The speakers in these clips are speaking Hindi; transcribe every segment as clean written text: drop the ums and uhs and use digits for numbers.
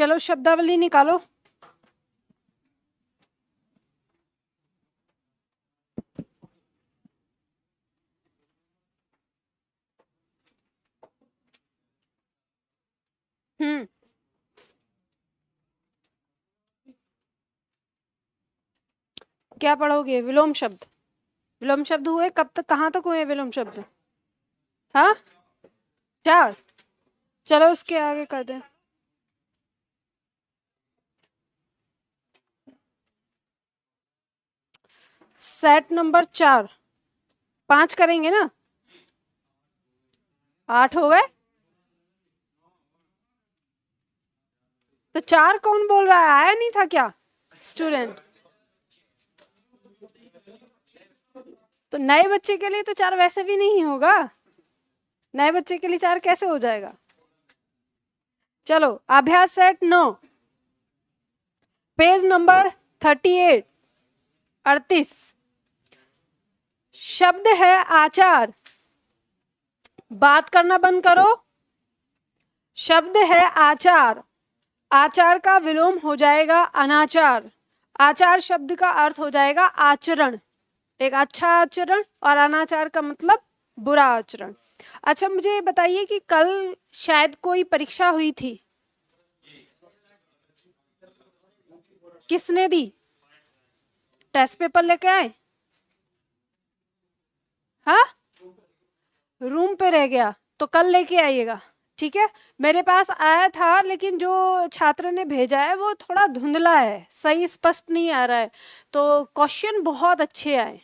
चलो शब्दावली निकालो। क्या पढ़ोगे? विलोम शब्द। विलोम शब्द हुए कब तक, कहाँ तक हुए विलोम शब्द? हाँ 4। चलो उसके आगे कर दें। Set number 4। 5 करेंगे ना? 8 हो गए तो 4 कौन बोल रहा है? आया नहीं था क्या स्टूडेंट? तो नए बच्चे के लिए तो 4 वैसे भी नहीं होगा। नए बच्चे के लिए 4 कैसे हो जाएगा? चलो अभ्यास सेट 9, पेज नंबर 38, 38। शब्द है आचार। बात करना बंद करो। शब्द है आचार। आचार का विलोम हो जाएगा अनाचार। आचार शब्द का अर्थ हो जाएगा आचरण, एक अच्छा आचरण, और अनाचार का मतलब बुरा आचरण। अच्छा मुझे ये बताइए कि कल शायद कोई परीक्षा हुई थी, किसने दी? टेस्ट पेपर लेके आए? हाँ रूम पे रह गया तो कल लेके आइएगा, ठीक है? मेरे पास आया था लेकिन जो छात्र ने भेजा है वो थोड़ा धुंधला है, सही स्पष्ट नहीं आ रहा है। तो क्वेश्चन बहुत अच्छे आए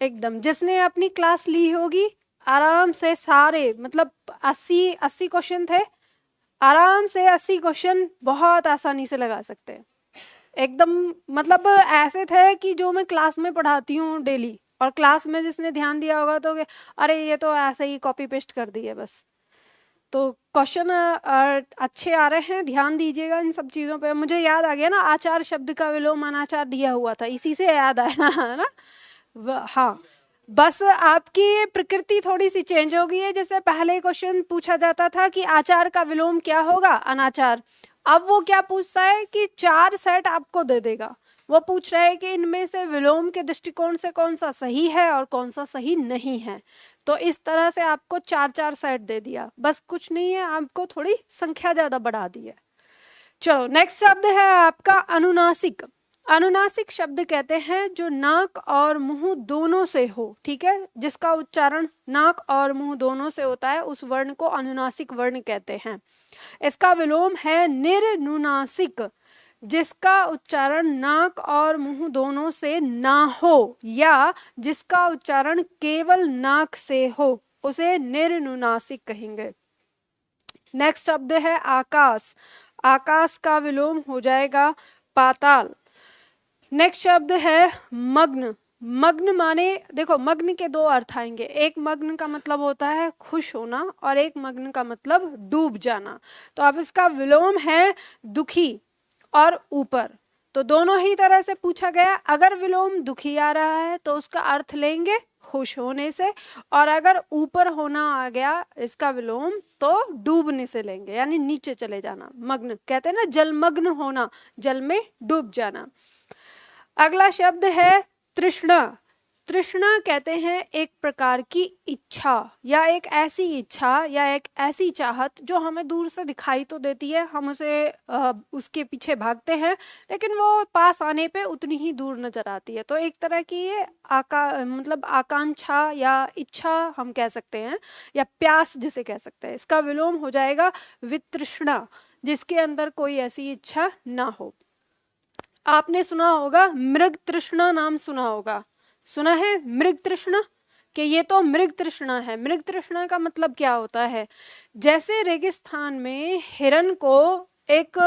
एकदम। जिसने अपनी क्लास ली होगी आराम से सारे, मतलब 80 क्वेश्चन थे, आराम से 80 क्वेश्चन बहुत आसानी से लगा सकते हैं एकदम। मतलब ऐसे थे कि जो मैं क्लास में पढ़ाती हूँ डेली, और क्लास में जिसने ध्यान दिया होगा तो अरे ये तो ऐसे ही कॉपी पेस्ट कर दिए बस। तो क्वेश्चन अच्छे आ रहे हैं, ध्यान दीजिएगा इन सब चीज़ों पे। मुझे याद आ गया ना, आचार शब्द का विलोम अनाचार दिया हुआ था, इसी से याद आया है ना। हाँ बस आपकी प्रकृति थोड़ी सी चेंज हो गई है। जैसे पहले क्वेश्चन पूछा जाता था कि आचार का विलोम क्या होगा? अनाचार। अब वो क्या पूछता है कि 4 सेट आपको दे देगा। वो पूछ रहा है कि इनमें से विलोम के दृष्टिकोण से कौन सा सही है और कौन सा सही नहीं है। तो इस तरह से आपको 4 सेट दे दिया, बस कुछ नहीं है, आपको थोड़ी संख्या ज्यादा बढ़ा दी है। चलो नेक्स्ट शब्द है आपका अनुनासिक। अनुनासिक शब्द कहते हैं जो नाक और मुंह दोनों से हो, ठीक है? जिसका उच्चारण नाक और मुंह दोनों से होता है उस वर्ण को अनुनासिक वर्ण कहते हैं। इसका विलोम है निर्नुनासिक, जिसका उच्चारण नाक और मुंह दोनों से ना हो या जिसका उच्चारण केवल नाक से हो, उसे निर्नुनासिक कहेंगे। नेक्स्ट शब्द है आकाश। आकाश का विलोम हो जाएगा पाताल। नेक्स्ट शब्द है मग्न। मग्न माने, देखो मग्न के 2 अर्थ आएंगे। एक मग्न का मतलब होता है खुश होना और एक मग्न का मतलब डूब जाना। तो अब इसका विलोम है दुखी और ऊपर। तो दोनों ही तरह से पूछा गया। अगर विलोम दुखी आ रहा है तो उसका अर्थ लेंगे खुश होने से, और अगर ऊपर होना आ गया इसका विलोम तो डूबने से लेंगे, यानी नीचे चले जाना। मग्न कहते हैं ना जलमग्न होना, जल में डूब जाना। अगला शब्द है तृष्णा। तृष्णा कहते हैं एक प्रकार की इच्छा, या एक ऐसी इच्छा या एक ऐसी चाहत जो हमें दूर से दिखाई तो देती है, हम उसे उसके पीछे भागते हैं लेकिन वो पास आने पे उतनी ही दूर नजर आती है। तो एक तरह की ये मतलब आकांक्षा या इच्छा हम कह सकते हैं, या प्यास जिसे कह सकते हैं। इसका विलोम हो जाएगा वितृष्णा, जिसके अंदर कोई ऐसी इच्छा ना हो। आपने सुना होगा मृग तृष्णा, नाम सुना होगा, सुना है मृग तृष्णा, कि ये तो मृग तृष्णा है। मृग तृष्णा का मतलब क्या होता है? जैसे रेगिस्तान में हिरन को एक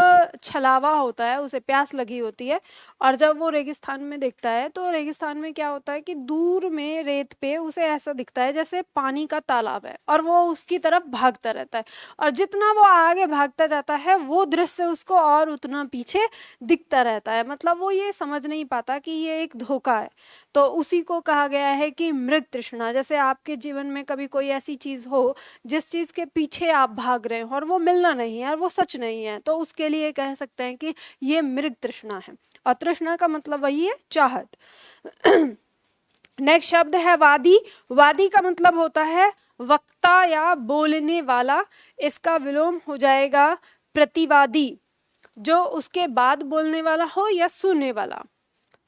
छलावा होता है, उसे प्यास लगी होती है, और जब वो रेगिस्तान में देखता है तो रेगिस्तान में क्या होता है कि दूर में रेत पे उसे ऐसा दिखता है जैसे पानी का तालाब है, और वो उसकी तरफ भागता रहता है। और जितना वो आगे भागता जाता है वो दृश्य उसको और उतना पीछे दिखता रहता है। मतलब वो ये समझ नहीं पाता कि ये एक धोखा है। तो उसी को कहा गया है कि मृग तृष्णा। जैसे आपके जीवन में कभी कोई ऐसी चीज हो जिस चीज के पीछे आप भाग रहे हो और वो मिलना नहीं है और वो सच नहीं है, तो उसके लिए कह सकते हैं कि ये मृग तृष्णा है। और तृष्णा का मतलब वही है चाहत। नेक्स्ट शब्द है वादी। वादी का मतलब होता है वक्ता या बोलने वाला। इसका विलोम हो जाएगा प्रतिवादी, जो उसके बाद बोलने वाला हो या सुनने वाला।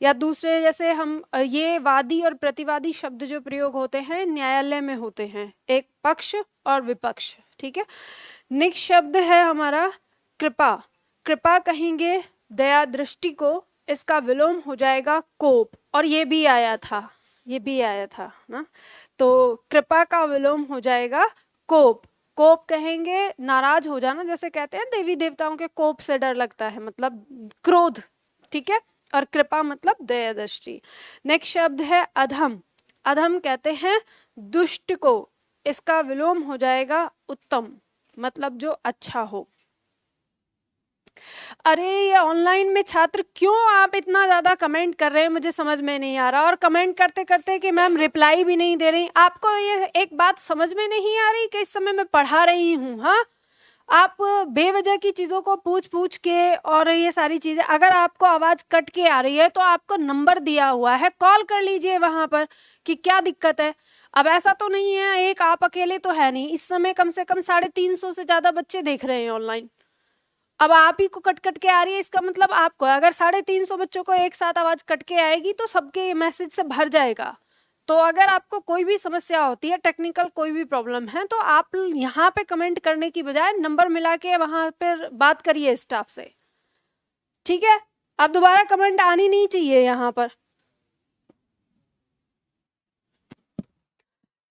या दूसरे जैसे हम ये वादी और प्रतिवादी शब्द जो प्रयोग होते हैं न्यायालय में होते हैं, एक पक्ष और विपक्ष, ठीक है। नेक्स्ट शब्द है हमारा कृपा। कृपा कहेंगे दया दृष्टि को, इसका विलोम हो जाएगा कोप। और ये भी आया था, ये भी आया था ना, तो कृपा का विलोम हो जाएगा कोप। कोप कहेंगे नाराज हो जाना, जैसे कहते हैं देवी देवताओं के कोप से डर लगता है, मतलब क्रोध, ठीक है। और कृपा मतलब दया दृष्टि। नेक्स्ट शब्द है अधम। अधम कहते हैं दुष्ट को, इसका विलोम हो जाएगा उत्तम, मतलब जो अच्छा हो। अरे ये ऑनलाइन में छात्र क्यों आप इतना ज्यादा कमेंट कर रहे हैं, मुझे समझ में नहीं आ रहा। और कमेंट करते करते कि मैम रिप्लाई भी नहीं दे रही। आपको ये एक बात समझ में नहीं आ रही कि इस समय मैं पढ़ा रही हूँ। हाँ, आप बेवजह की चीज़ों को पूछ पूछ के और ये सारी चीज़ें, अगर आपको आवाज़ कट के आ रही है तो आपको नंबर दिया हुआ है, कॉल कर लीजिए वहाँ पर कि क्या दिक्कत है। अब ऐसा तो नहीं है एक आप अकेले तो है नहीं, इस समय कम से कम 350 से ज़्यादा बच्चे देख रहे हैं ऑनलाइन। अब आप ही को कट कट के आ रही है, इसका मतलब आपको, अगर 350 बच्चों को एक साथ आवाज़ कट के आएगी तो सबके मैसेज से भर जाएगा। तो अगर आपको कोई भी समस्या होती है, टेक्निकल कोई भी प्रॉब्लम है, तो आप यहाँ पे कमेंट करने की बजाय नंबर मिला के वहां पर बात करिए स्टाफ से, ठीक है। अब दोबारा कमेंट आनी नहीं चाहिए यहाँ पर।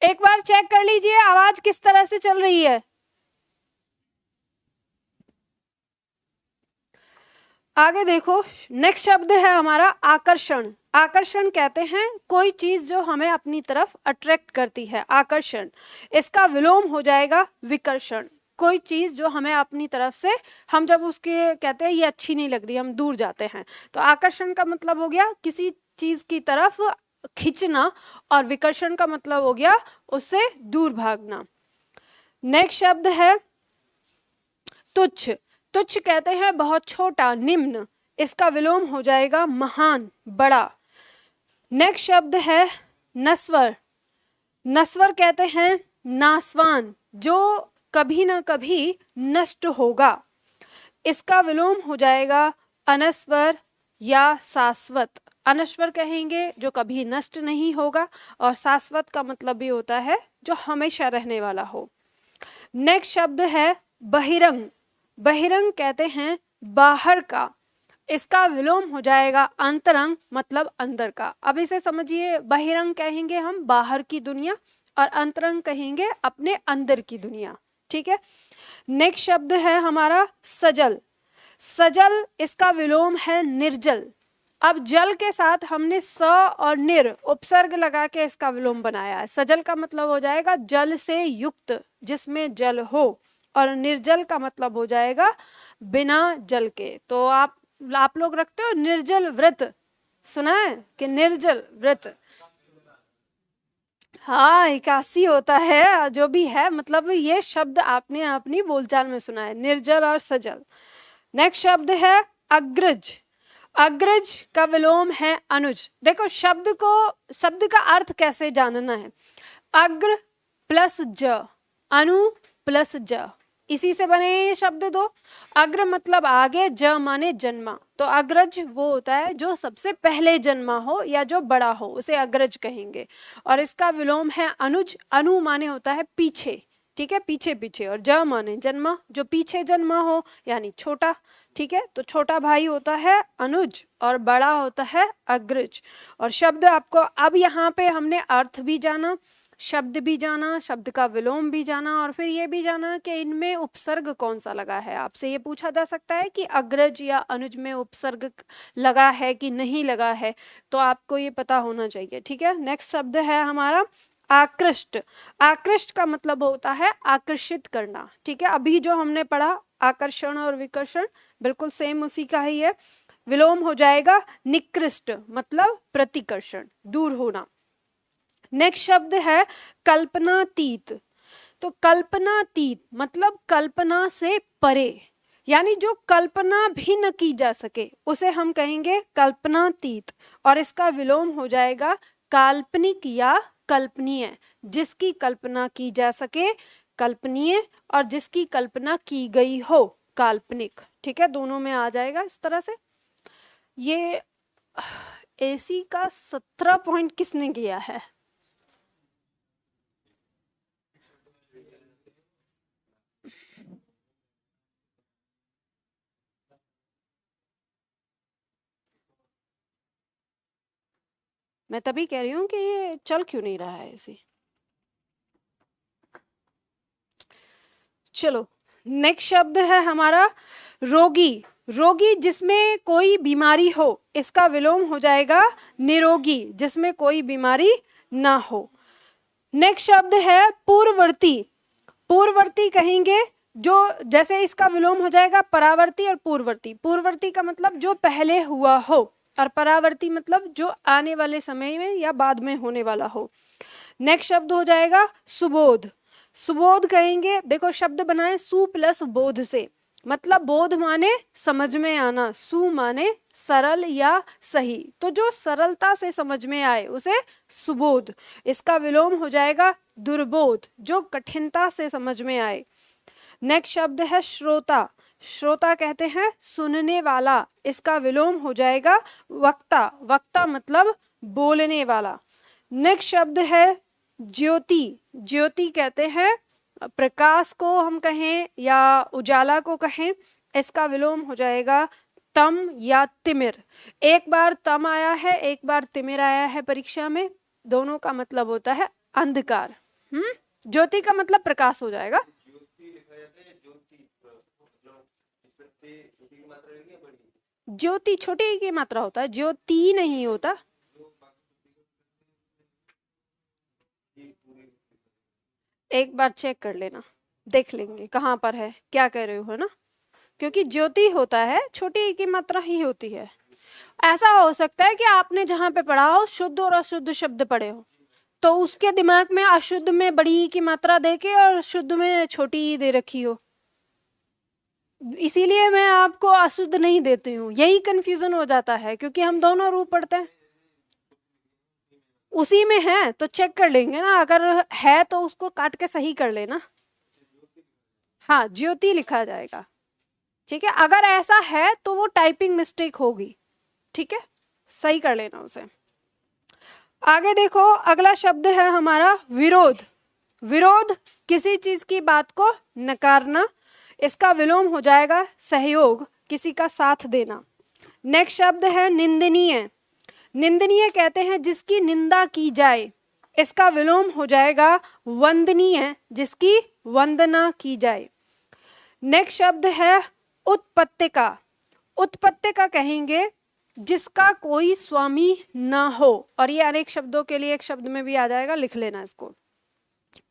एक बार चेक कर लीजिए आवाज किस तरह से चल रही है। आगे देखो, नेक्स्ट शब्द है हमारा आकर्षण। आकर्षण कहते हैं कोई चीज जो हमें अपनी तरफ अट्रैक्ट करती है, आकर्षण। इसका विलोम हो जाएगा विकर्षण। कोई चीज जो हमें अपनी तरफ से, हम जब उसके कहते हैं ये अच्छी नहीं लग रही, हम दूर जाते हैं। तो आकर्षण का मतलब हो गया किसी चीज की तरफ खींचना, और विकर्षण का मतलब हो गया उससे दूर भागना। नेक्स्ट शब्द है तुच्छ। तुच्छ कहते हैं बहुत छोटा, निम्न। इसका विलोम हो जाएगा महान, बड़ा। नेक्स्ट शब्द है नस्वर। नस्वर कहते हैं नासवान, जो कभी ना कभी नष्ट होगा। इसका विलोम हो जाएगा अनस्वर या शाश्वत। अनश्वर कहेंगे जो कभी नष्ट नहीं होगा, और शाश्वत का मतलब भी होता है जो हमेशा रहने वाला हो। नेक्स्ट शब्द है बहिरंग। बहिरंग कहते हैं बाहर का। इसका विलोम हो जाएगा अंतरंग, मतलब अंदर का। अब इसे समझिए, बहिरंग कहेंगे हम बाहर की दुनिया, और अंतरंग कहेंगे अपने अंदर की दुनिया, ठीक है। नेक्स्ट शब्द है हमारा सजल। सजल, इसका विलोम है निर्जल। अब जल के साथ हमने स और निर उपसर्ग लगा के इसका विलोम बनाया है। सजल का मतलब हो जाएगा जल से युक्त, जिसमें जल हो, और निर्जल का मतलब हो जाएगा बिना जल के। तो आप लोग रखते हो निर्जल व्रत, सुना है कि निर्जल व्रत? हाँ, 81 होता है, जो भी है, मतलब ये शब्द आपने अपनी बोलचाल में सुना है, निर्जल और सजल। नेक्स्ट शब्द है अग्रज। अग्रज का विलोम है अनुज। देखो शब्द का अर्थ कैसे जानना है। अग्र प्लस ज, अनु प्लस ज, इसी से बने ये शब्द दो। अग्र मतलब आगे, ज माने जन्मा। तो अग्रज वो होता है जो सबसे पहले जन्मा हो या जो बड़ा हो, उसे अग्रज कहेंगे। और इसका विलोम है अनुज। अनु माने होता है पीछे, ठीक है, पीछे पीछे। और ज माने जन्मा, जो पीछे जन्मा हो, यानी छोटा, ठीक है। तो छोटा भाई होता है अनुज और बड़ा होता है अग्रज। और शब्द आपको, अब यहाँ पे हमने अर्थ भी जाना, शब्द भी जाना, शब्द का विलोम भी जाना, और फिर ये भी जाना कि इनमें उपसर्ग कौन सा लगा है। आपसे ये पूछा जा सकता है कि अग्रज या अनुज में उपसर्ग लगा है कि नहीं लगा है, तो आपको ये पता होना चाहिए, ठीक है। नेक्स्ट शब्द है हमारा आकृष्ट। आकृष्ट का मतलब होता है आकर्षित करना, ठीक है। अभी जो हमने पढ़ा आकर्षण और विकर्षण बिल्कुल सेम उसी का ही है। विलोम हो जाएगा निकृष्ट, मतलब प्रतिकर्षण, दूर होना। नेक्स्ट शब्द है कल्पनातीत। तो कल्पनातीत मतलब कल्पना से परे, यानी जो कल्पना भी न की जा सके उसे हम कहेंगे कल्पनातीत। और इसका विलोम हो जाएगा काल्पनिक या कल्पनीय। जिसकी कल्पना की जा सके कल्पनीय, और जिसकी कल्पना की गई हो काल्पनिक। ठीक है, दोनों में आ जाएगा इस तरह से। ये एसी का 17 पॉइंट किसने किया है? मैं तभी कह रही हूँ कि ये चल क्यों नहीं रहा है ऐसे। चलो, नेक्स्ट शब्द है हमारा रोगी। रोगी जिसमें कोई बीमारी हो, इसका विलोम हो जाएगा निरोगी, जिसमें कोई बीमारी ना हो। नेक्स्ट शब्द है पूर्ववर्ती। पूर्ववर्ती कहेंगे जो, जैसे इसका विलोम हो जाएगा परावर्ती और पूर्ववर्ती। पूर्ववर्ती का मतलब जो पहले हुआ हो, और परावर्ती मतलब जो आने वाले समय में या बाद में होने वाला हो। नेक्स्ट शब्द हो जाएगा सुबोध। सुबोध कहेंगे, देखो शब्द बनाए सु प्लस बोध से, मतलब बोध माने समझ में आना, सु माने सरल या सही, तो जो सरलता से समझ में आए उसे सुबोध। इसका विलोम हो जाएगा दुर्बोध, जो कठिनता से समझ में आए। नेक्स्ट शब्द है श्रोता। श्रोता कहते हैं सुनने वाला, इसका विलोम हो जाएगा वक्ता। वक्ता मतलब बोलने वाला। नेक्स्ट शब्द है ज्योति। ज्योति कहते हैं प्रकाश को हम कहें या उजाला को कहें, इसका विलोम हो जाएगा तम या तिमिर। एक बार तम आया है, एक बार तिमिर आया है परीक्षा में, दोनों का मतलब होता है अंधकार। ज्योति का मतलब प्रकाश हो जाएगा। ज्योति छोटी की मात्रा होता है, ज्योति नहीं होता। एक बार चेक कर लेना, देख लेंगे कहाँ पर है, क्या कह रहे हो, है ना। क्योंकि ज्योति होता है छोटी की मात्रा ही होती है। ऐसा हो सकता है कि आपने जहाँ पे पढ़ा हो शुद्ध और अशुद्ध शब्द पढ़े हो, तो उसके दिमाग में अशुद्ध में बड़ी की मात्रा देके और शुद्ध में छोटी दे रखी हो, इसीलिए मैं आपको अशुद्ध नहीं देती हूँ। यही कंफ्यूजन हो जाता है, क्योंकि हम दोनों रूप पढ़ते हैं। उसी में है तो चेक कर लेंगे ना, अगर है तो उसको काट के सही कर लेना। हाँ, ज्योति लिखा जाएगा। ठीक है, अगर ऐसा है तो वो टाइपिंग मिस्टेक होगी। ठीक है, सही कर लेना उसे। आगे देखो, अगला शब्द है हमारा विरोध। विरोध किसी चीज की बात को नकारना, इसका विलोम हो जाएगा सहयोग, किसी का साथ देना। नेक्स्ट शब्द है निंदनीय। निंदनीय कहते हैं जिसकी निंदा की जाए, इसका विलोम हो जाएगा वंदनीय, जिसकी वंदना की जाए। नेक्स्ट शब्द है उत्पत्तिका। उत्पत्तिका कहेंगे जिसका कोई स्वामी ना हो, और ये अनेक शब्दों के लिए एक शब्द में भी आ जाएगा, लिख लेना इसको।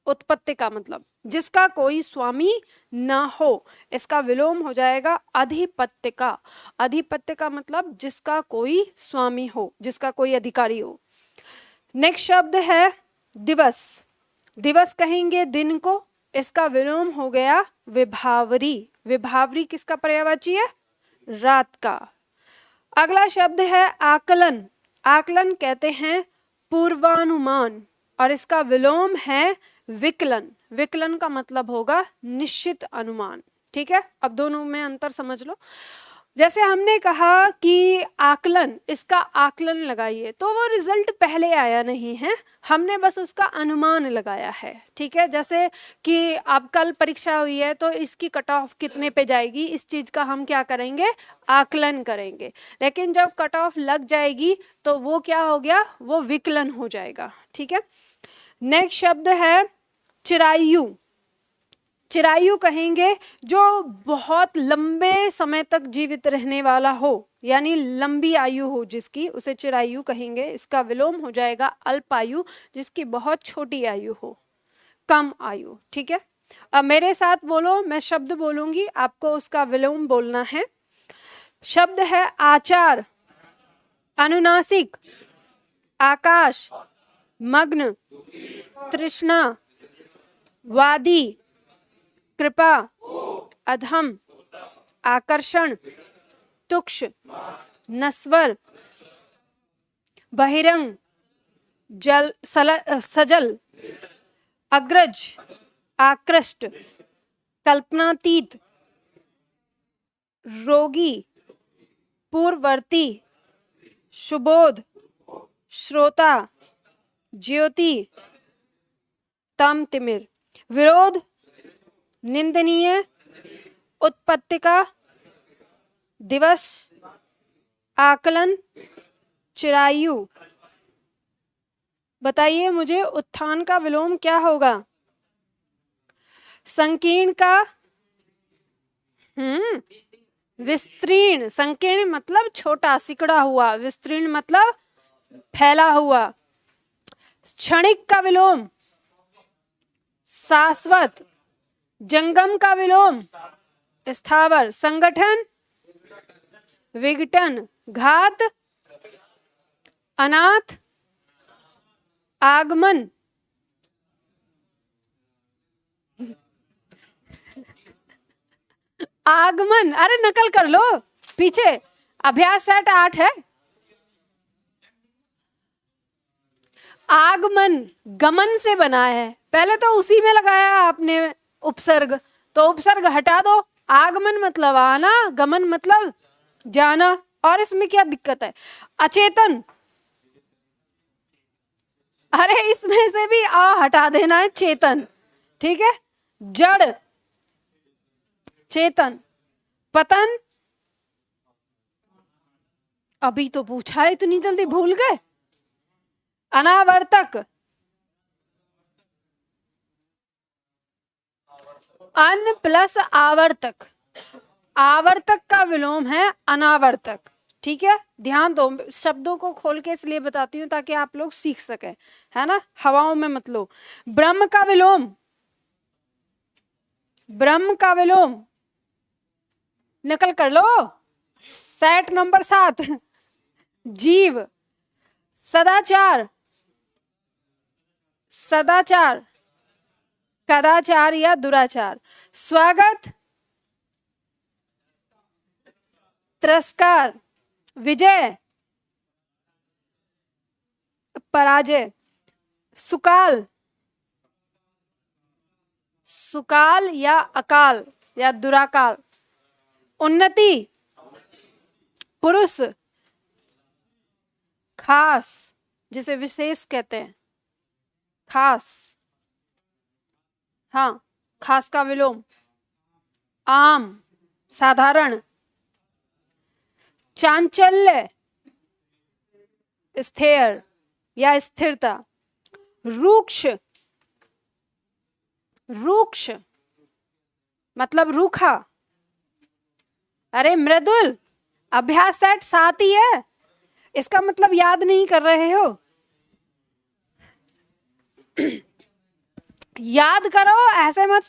उत्पत्तिका मतलब जिसका कोई स्वामी ना हो, इसका विलोम हो जाएगा अधिपत्यका। अधिपत्यका मतलब जिसका कोई स्वामी हो, जिसका कोई अधिकारी हो। नेक्स्ट शब्द है दिवस। दिवस कहेंगे दिन को, इसका विलोम हो गया विभावरी। विभावरी किसका पर्यायवाची है? रात का। अगला शब्द है आकलन। आकलन कहते हैं पूर्वानुमान, और इसका विलोम है विकलन। विकलन का मतलब होगा निश्चित अनुमान। ठीक है, अब दोनों में अंतर समझ लो। जैसे हमने कहा कि आकलन, इसका आकलन लगाइए, तो वो रिजल्ट पहले आया नहीं है, हमने बस उसका अनुमान लगाया है। ठीक है, जैसे कि अब कल परीक्षा हुई है तो इसकी कट ऑफ कितने पे जाएगी, इस चीज का हम क्या करेंगे, आकलन करेंगे। लेकिन जब कट ऑफ लग जाएगी तो वो क्या हो गया, वो विकलन हो जाएगा। ठीक है, नेक्स्ट शब्द है चिरायु। चिरायु कहेंगे जो बहुत लंबे समय तक जीवित रहने वाला हो, यानी लंबी आयु हो जिसकी, उसे चिरायु कहेंगे। इसका विलोम हो जाएगा अल्पायु, जिसकी बहुत छोटी आयु हो, कम आयु। ठीक है, अब मेरे साथ बोलो, मैं शब्द बोलूंगी, आपको उसका विलोम बोलना है। शब्द है आचार, अनुनासिक, आकाश, मग्न, तृष्णा, वादी, कृपा, अधम, आकर्षण, तुक्ष, नस्वर, बहिरंग, सजल, अग्रज, आकृष्ट, कल्पनातीत, रोगी, पूर्ववर्ती, सुबोध, श्रोता, ज्योति, तम तिमिर। विरोध, निंदनीय, उत्पत्तिका, दिवस, आकलन, चिरायु। बताइए मुझे उत्थान का विलोम क्या होगा? संकीर्ण का विस्तीर्ण। संकीर्ण मतलब छोटा, सिकुड़ा हुआ। विस्तीर्ण मतलब फैला हुआ। क्षणिक का विलोम शाश्वत। जंगम का विलोम स्थावर। संगठन, विघटन, घात, अनाथ, आगमन, आगमन। अरे नकल कर लो पीछे, अभ्यास सेट 8 है। आगमन गमन से बना है, पहले तो उसी में लगाया आपने उपसर्ग, तो उपसर्ग हटा दो। आगमन मतलब आना, गमन मतलब जाना। और इसमें क्या दिक्कत है? अचेतन, अरे इसमें से भी आ हटा देना है, चेतन। ठीक है। जड़, चेतन। पतन, अभी तो पूछा है, इतनी जल्दी भूल गए। अनावर्तक, अन प्लस आवर्तक। आवर्तक का विलोम है अनावर्तक। ठीक है, ध्यान दो, शब्दों को खोल के इसलिए बताती हूँ ताकि आप लोग सीख सके, है ना, हवाओं में मत लो। ब्रह्म का विलोम, ब्रह्म का विलोम नकल कर लो, सेट नंबर 7। जीव, सदाचार, सदाचार, कदाचार या दुराचार। स्वागत, तिरस्कार, विजय, पराजय। सुकाल, सुकाल या अकाल या दुराकाल। उन्नति, पुरुष, खास जिसे विशेष कहते हैं, खास। हाँ, खास का विलोम आम, साधारण। चांचल्य, स्थिर या स्थिरता। रूक्ष, रूक्ष मतलब रूखा। अरे मृदुल, अभ्यास सेट 7 ही है, इसका मतलब याद नहीं कर रहे हो। याद करो, ऐसे मत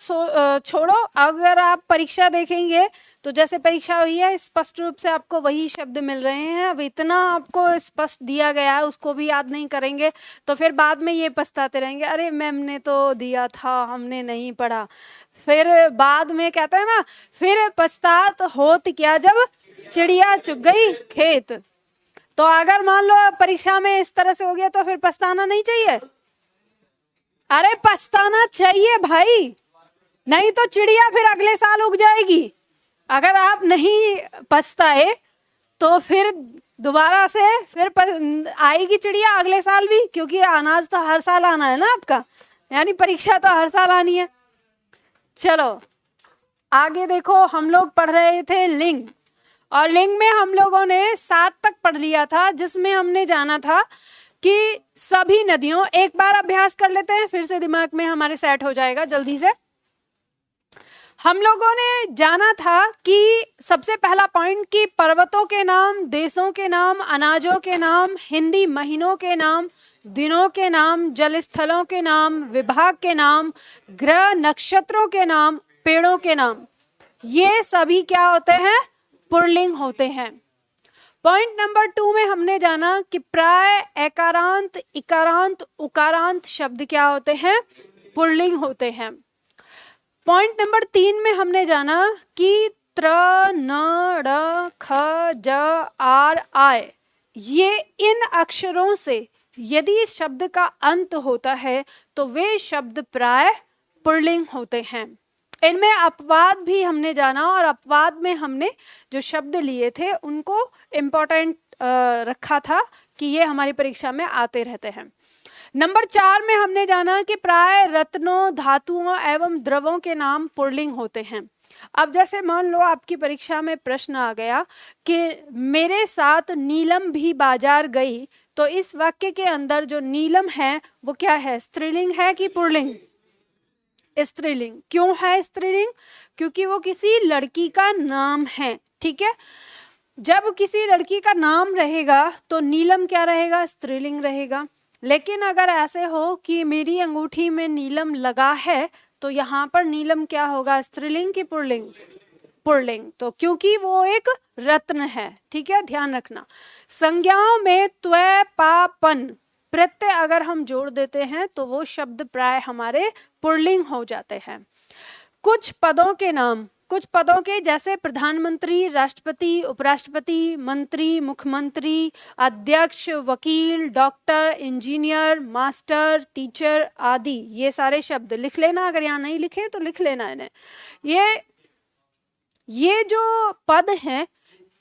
छोड़ो। अगर आप परीक्षा देखेंगे तो जैसे परीक्षा हुई है, स्पष्ट रूप से आपको वही शब्द मिल रहे हैं। अब इतना आपको स्पष्ट दिया गया है, उसको भी याद नहीं करेंगे तो फिर बाद में ये पछताते रहेंगे, अरे मैम ने तो दिया था, हमने नहीं पढ़ा। फिर बाद में कहते हैं ना, फिर पछतात होत क्या जब चिड़िया चुग गई खेत। तो अगर मान लो परीक्षा में इस तरह से हो गया तो फिर पछताना नहीं चाहिए। अरे पछताना चाहिए भाई, नहीं तो चिड़िया फिर अगले साल उग जाएगी। अगर आप नहीं पछताए तो फिर दोबारा से फिर आएगी चिड़िया अगले साल भी, क्योंकि अनाज तो हर साल आना है ना आपका, यानी परीक्षा तो हर साल आनी है। चलो आगे देखो, हम लोग पढ़ रहे थे लिंग, और लिंग में हम लोगों ने 7 तक पढ़ लिया था, जिसमें हमने जाना था कि सभी नदियों, एक बार अभ्यास कर लेते हैं फिर से दिमाग में हमारे सेट हो जाएगा जल्दी से। हम लोगों ने जाना था कि सबसे पहला पॉइंट कि पर्वतों के नाम, देशों के नाम, अनाजों के नाम, हिंदी महीनों के नाम, दिनों के नाम, जल स्थलों के नाम, विभाग के नाम, ग्रह नक्षत्रों के नाम, पेड़ों के नाम, ये सभी क्या होते हैं? पुल्लिंग होते हैं। पॉइंट नंबर 2 में हमने जाना कि प्राय, एकारांत, इकारांत, उकारांत शब्द क्या होते हैं, पुल्लिंग होते हैं। पॉइंट नंबर 3 में हमने जाना कि त्र, न, ड़, ख, ज, आर, आय, ये इन अक्षरों से यदि शब्द का अंत होता है तो वे शब्द प्राय पुल्लिंग होते हैं। इनमें अपवाद भी हमने जाना और अपवाद में हमने जो शब्द लिए थे उनको इम्पोर्टेंट रखा था कि ये हमारी परीक्षा में आते रहते हैं। नंबर 4 में हमने जाना कि प्राय रत्नों, धातुओं एवं द्रवों के नाम पुल्लिंग होते हैं। अब जैसे मान लो आपकी परीक्षा में प्रश्न आ गया कि मेरे साथ नीलम भी बाजार गई, तो इस वाक्य के अंदर जो नीलम है वो क्या है, स्त्रीलिंग है कि पुल्लिंग, स्त्रीलिंग। क्यों है स्त्रीलिंग, क्योंकि वो किसी लड़की का नाम है, ठीक है। जब किसी लड़की का नाम रहेगा तो नीलम क्या रहेगा, स्त्रीलिंग रहेगा। लेकिन अगर ऐसे हो कि मेरी अंगूठी में नीलम लगा है तो यहाँ पर नीलम क्या होगा, स्त्रीलिंग की पुल्लिंग, पुल्लिंग। तो क्योंकि वो एक रत्न है, ठीक है, ध्यान रखना। संज्ञाओं में त्वय, पा, पन प्रत्यय अगर हम जोड़ देते हैं तो वो शब्द प्राय हमारे पुल्लिंग हो जाते हैं। कुछ पदों के नाम, कुछ पदों के जैसे प्रधानमंत्री, राष्ट्रपति, उपराष्ट्रपति, मंत्री, मुख्यमंत्री, अध्यक्ष, वकील, डॉक्टर, इंजीनियर, मास्टर, टीचर आदि, ये सारे शब्द लिख लेना। अगर यहाँ नहीं लिखे तो लिख लेना इन्हें। ये जो पद हैं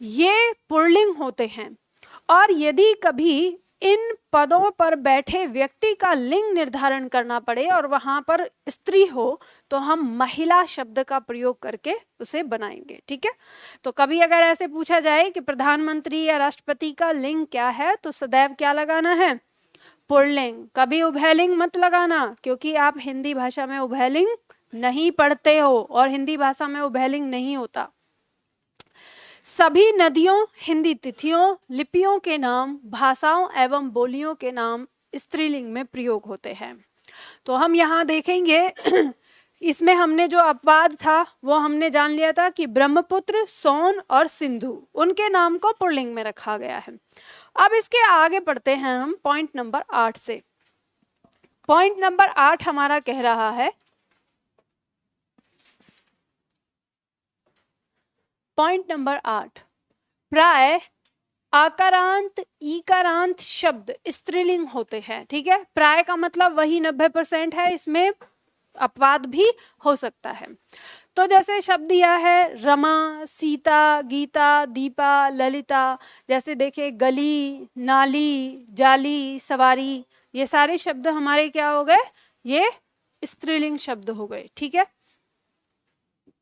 ये पुल्लिंग होते हैं। और यदि कभी इन पदों पर बैठे व्यक्ति का लिंग निर्धारण करना पड़े और वहां पर स्त्री हो तो हम महिला शब्द का प्रयोग करके उसे बनाएंगे, ठीक है। तो कभी अगर ऐसे पूछा जाए कि प्रधानमंत्री या राष्ट्रपति का लिंग क्या है तो सदैव क्या लगाना है, पुल्लिंग। कभी उभयलिंग मत लगाना, क्योंकि आप हिंदी भाषा में उभयलिंग नहीं पढ़ते हो और हिंदी भाषा में उभयलिंग नहीं होता। सभी नदियों, हिंदी तिथियों, लिपियों के नाम, भाषाओं एवं बोलियों के नाम स्त्रीलिंग में प्रयोग होते हैं। तो हम यहाँ देखेंगे इसमें हमने जो अपवाद था वो हमने जान लिया था कि ब्रह्मपुत्र, सोन और सिंधु, उनके नाम को पुल्लिंग में रखा गया है। अब इसके आगे पढ़ते हैं हम पॉइंट नंबर 8 से। पॉइंट नंबर 8 हमारा कह रहा है, पॉइंट नंबर 8, प्राय आकारांत, ईकारांत शब्द स्त्रीलिंग होते हैं, ठीक है। प्राय का मतलब वही 90% है, इसमें अपवाद भी हो सकता है। तो जैसे शब्द दिया है रमा, सीता, गीता, दीपा, ललिता, जैसे देखिए गली, नाली, जाली, सवारी, ये सारे शब्द हमारे क्या हो गए, ये स्त्रीलिंग शब्द हो गए, ठीक है।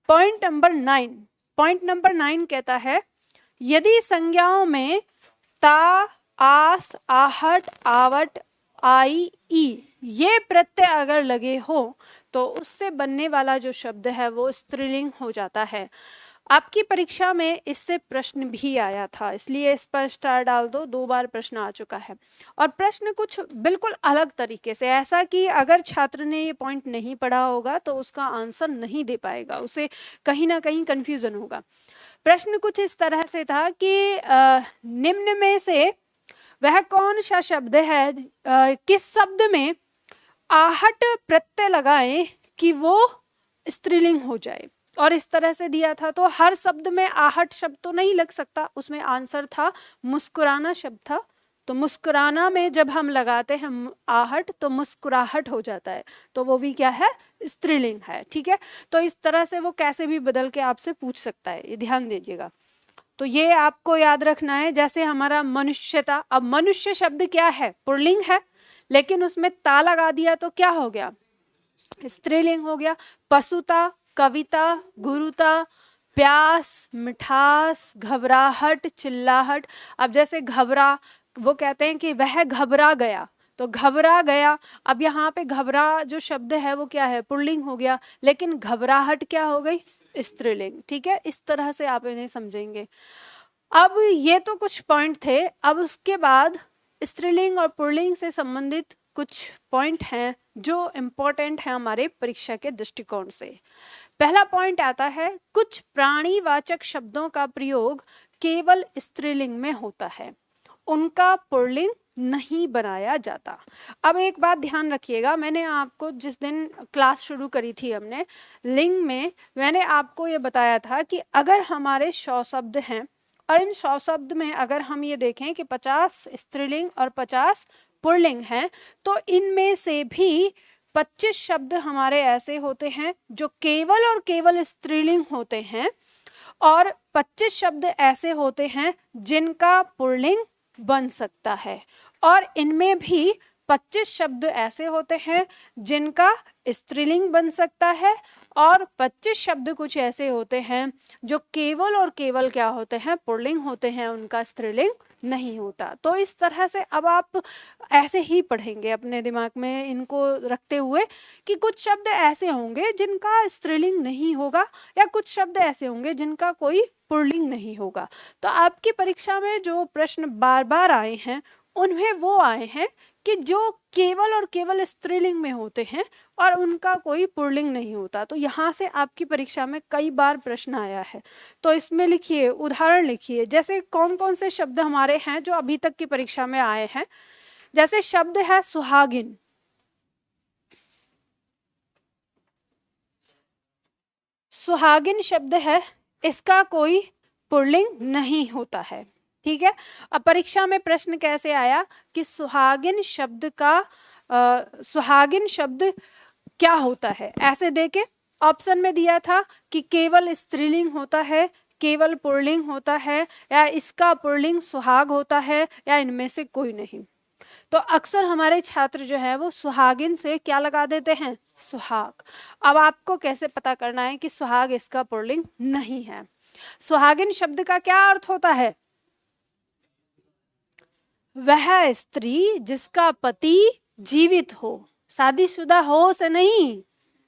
पॉइंट नंबर 9, पॉइंट नंबर 9 कहता है यदि संज्ञाओं में ता, आस, आहट, आवट, आई, ई ये प्रत्यय अगर लगे हो तो उससे बनने वाला जो शब्द है वो स्त्रीलिंग हो जाता है। आपकी परीक्षा में इससे प्रश्न भी आया था, इसलिए इस पर स्टार डाल दो, 2 बार प्रश्न आ चुका है। और प्रश्न कुछ बिल्कुल अलग तरीके से, ऐसा कि अगर छात्र ने ये पॉइंट नहीं पढ़ा होगा तो उसका आंसर नहीं दे पाएगा, उसे कहीं ना कहीं कंफ्यूजन होगा। प्रश्न कुछ इस तरह से था कि निम्न में से वह कौन सा शब्द है, किस शब्द में आहट प्रत्यय लगाएं कि वो स्त्रीलिंग हो जाए, और इस तरह से दिया था। तो हर शब्द में आहट शब्द तो नहीं लग सकता, उसमें आंसर था मुस्कुराना शब्द था। तो मुस्कुराना में जब हम लगाते हैं आहट तो मुस्कुराहट हो जाता है, तो वो भी क्या है, स्त्रीलिंग है, ठीक है। तो इस तरह से वो कैसे भी बदल के आपसे पूछ सकता है, ये ध्यान दीजिएगा। तो ये आपको याद रखना है। जैसे हमारा मनुष्यता, अब मनुष्य शब्द क्या है, पुल्लिंग है, लेकिन उसमें ता लगा दिया तो क्या हो गया, स्त्रीलिंग हो गया। पशुता, कविता, गुरुता, प्यास, मिठास, घबराहट, चिल्लाहट। अब जैसे घबरा, वो कहते हैं कि वह घबरा गया, तो घबरा गया। अब यहाँ पे घबरा जो शब्द है वो क्या है, पुल्लिंग हो गया, लेकिन घबराहट क्या हो गई, स्त्रीलिंग, ठीक है। इस तरह से आप इन्हें समझेंगे। अब ये तो कुछ पॉइंट थे। अब उसके बाद स्त्रीलिंग और पुल्लिंग से संबंधित कुछ पॉइंट हैं जो इम्पोर्टेंट है हमारे परीक्षा के दृष्टिकोण से। पहला पॉइंट आता है, कुछ प्राणीवाचक शब्दों का प्रयोग केवल स्त्रीलिंग में होता है, उनका पुल्लिंग नहीं बनाया जाता। अब एक बात ध्यान रखिएगा, मैंने आपको जिस दिन क्लास शुरू करी थी हमने लिंग में, मैंने आपको ये बताया था कि अगर हमारे 100 शब्द हैं और इन 100 शब्द में अगर हम ये देखें कि 50 स्त्रीलिंग और 50 पुल्लिंग हैं, तो इनमें से भी 25 शब्द हमारे ऐसे होते हैं जो केवल और केवल स्त्रीलिंग होते हैं, और 25 शब्द ऐसे होते हैं जिनका पुल्लिंग बन सकता है, और इनमें भी 25 शब्द ऐसे होते हैं जिनका स्त्रीलिंग बन सकता है, और 25 शब्द कुछ ऐसे होते हैं जो केवल और केवल क्या होते हैं, पुल्लिंग होते हैं, उनका स्त्रीलिंग नहीं होता। तो इस तरह से अब आप ऐसे ही पढ़ेंगे अपने दिमाग में इनको रखते हुए कि कुछ शब्द ऐसे होंगे जिनका स्त्रीलिंग नहीं होगा, या कुछ शब्द ऐसे होंगे जिनका कोई पुल्लिंग नहीं होगा। तो आपकी परीक्षा में जो प्रश्न बार बार आए हैं उनमें वो आए हैं कि जो केवल और केवल स्त्रीलिंग में होते हैं और उनका कोई पुल्लिंग नहीं होता। तो यहाँ से आपकी परीक्षा में कई बार प्रश्न आया है, तो इसमें लिखिए, उदाहरण लिखिए, जैसे कौन कौन से शब्द हमारे हैं जो अभी तक की परीक्षा में आए हैं। जैसे शब्द है सुहागिन, सुहागिन शब्द है, इसका कोई पुल्लिंग नहीं होता है, ठीक है। अब परीक्षा में प्रश्न कैसे आया कि सुहागिन शब्द का सुहागिन शब्द क्या होता है, ऐसे देके ऑप्शन में दिया था कि केवल स्त्रीलिंग होता है, केवल पुल्लिंग होता है, या इसका पुल्लिंग सुहाग होता है, या इनमें से कोई नहीं। तो अक्सर हमारे छात्र जो है वो सुहागिन से क्या लगा देते हैं, सुहाग। अब आपको कैसे पता करना है कि सुहाग इसका पुल्लिंग नहीं है। सुहागिन शब्द का क्या अर्थ होता है, वह स्त्री जिसका पति जीवित हो, शादीशुदा हो से नहीं,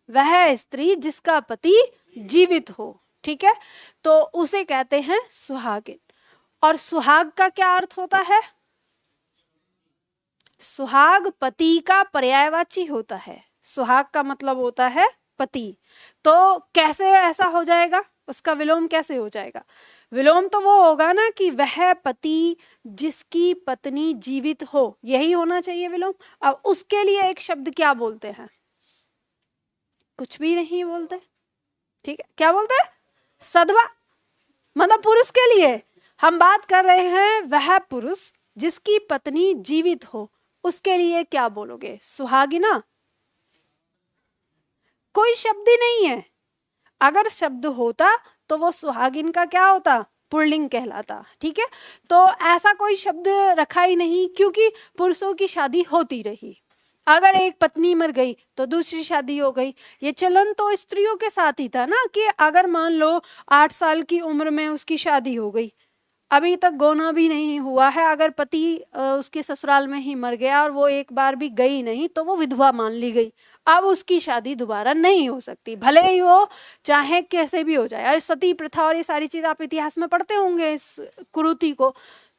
वह स्त्री जिसका पति जीवित हो, ठीक है, तो उसे कहते हैं सुहागिन। और सुहाग का क्या अर्थ होता है, सुहाग पति का पर्यायवाची होता है, सुहाग का मतलब होता है पति। तो कैसे ऐसा हो जाएगा, उसका विलोम कैसे हो जाएगा, विलोम तो वो होगा ना कि वह पति जिसकी पत्नी जीवित हो, यही होना चाहिए विलोम। अब उसके लिए एक शब्द क्या बोलते हैं, कुछ भी नहीं बोलते, ठीक है, क्या बोलते हैं, सधवा, मतलब पुरुष के लिए हम बात कर रहे हैं, वह पुरुष जिसकी पत्नी जीवित हो, उसके लिए क्या बोलोगे, सुहागिना। कोई शब्द ही नहीं है, अगर शब्द होता तो वो सुहागिन का क्या होता, पुल्लिंग कहलाता, ठीक है। तो ऐसा कोई शब्द रखा ही नहीं, क्योंकि पुरुषों की शादी होती रही, अगर एक पत्नी मर गई तो दूसरी शादी हो गई। ये चलन तो स्त्रियों के साथ ही था ना, कि अगर मान लो 8 साल की उम्र में उसकी शादी हो गई, अभी तक गोना भी नहीं हुआ है, अगर पति उसके ससुराल में ही मर गया और वो एक बार भी गई नहीं, तो वो विधवा मान ली गई, अब उसकी शादी दोबारा नहीं हो सकती, भले ही हो चाहे कैसे भी हो जाए। सती प्रथा और ये सारी चीज आप इतिहास में पढ़ते होंगे इस कुरीति को।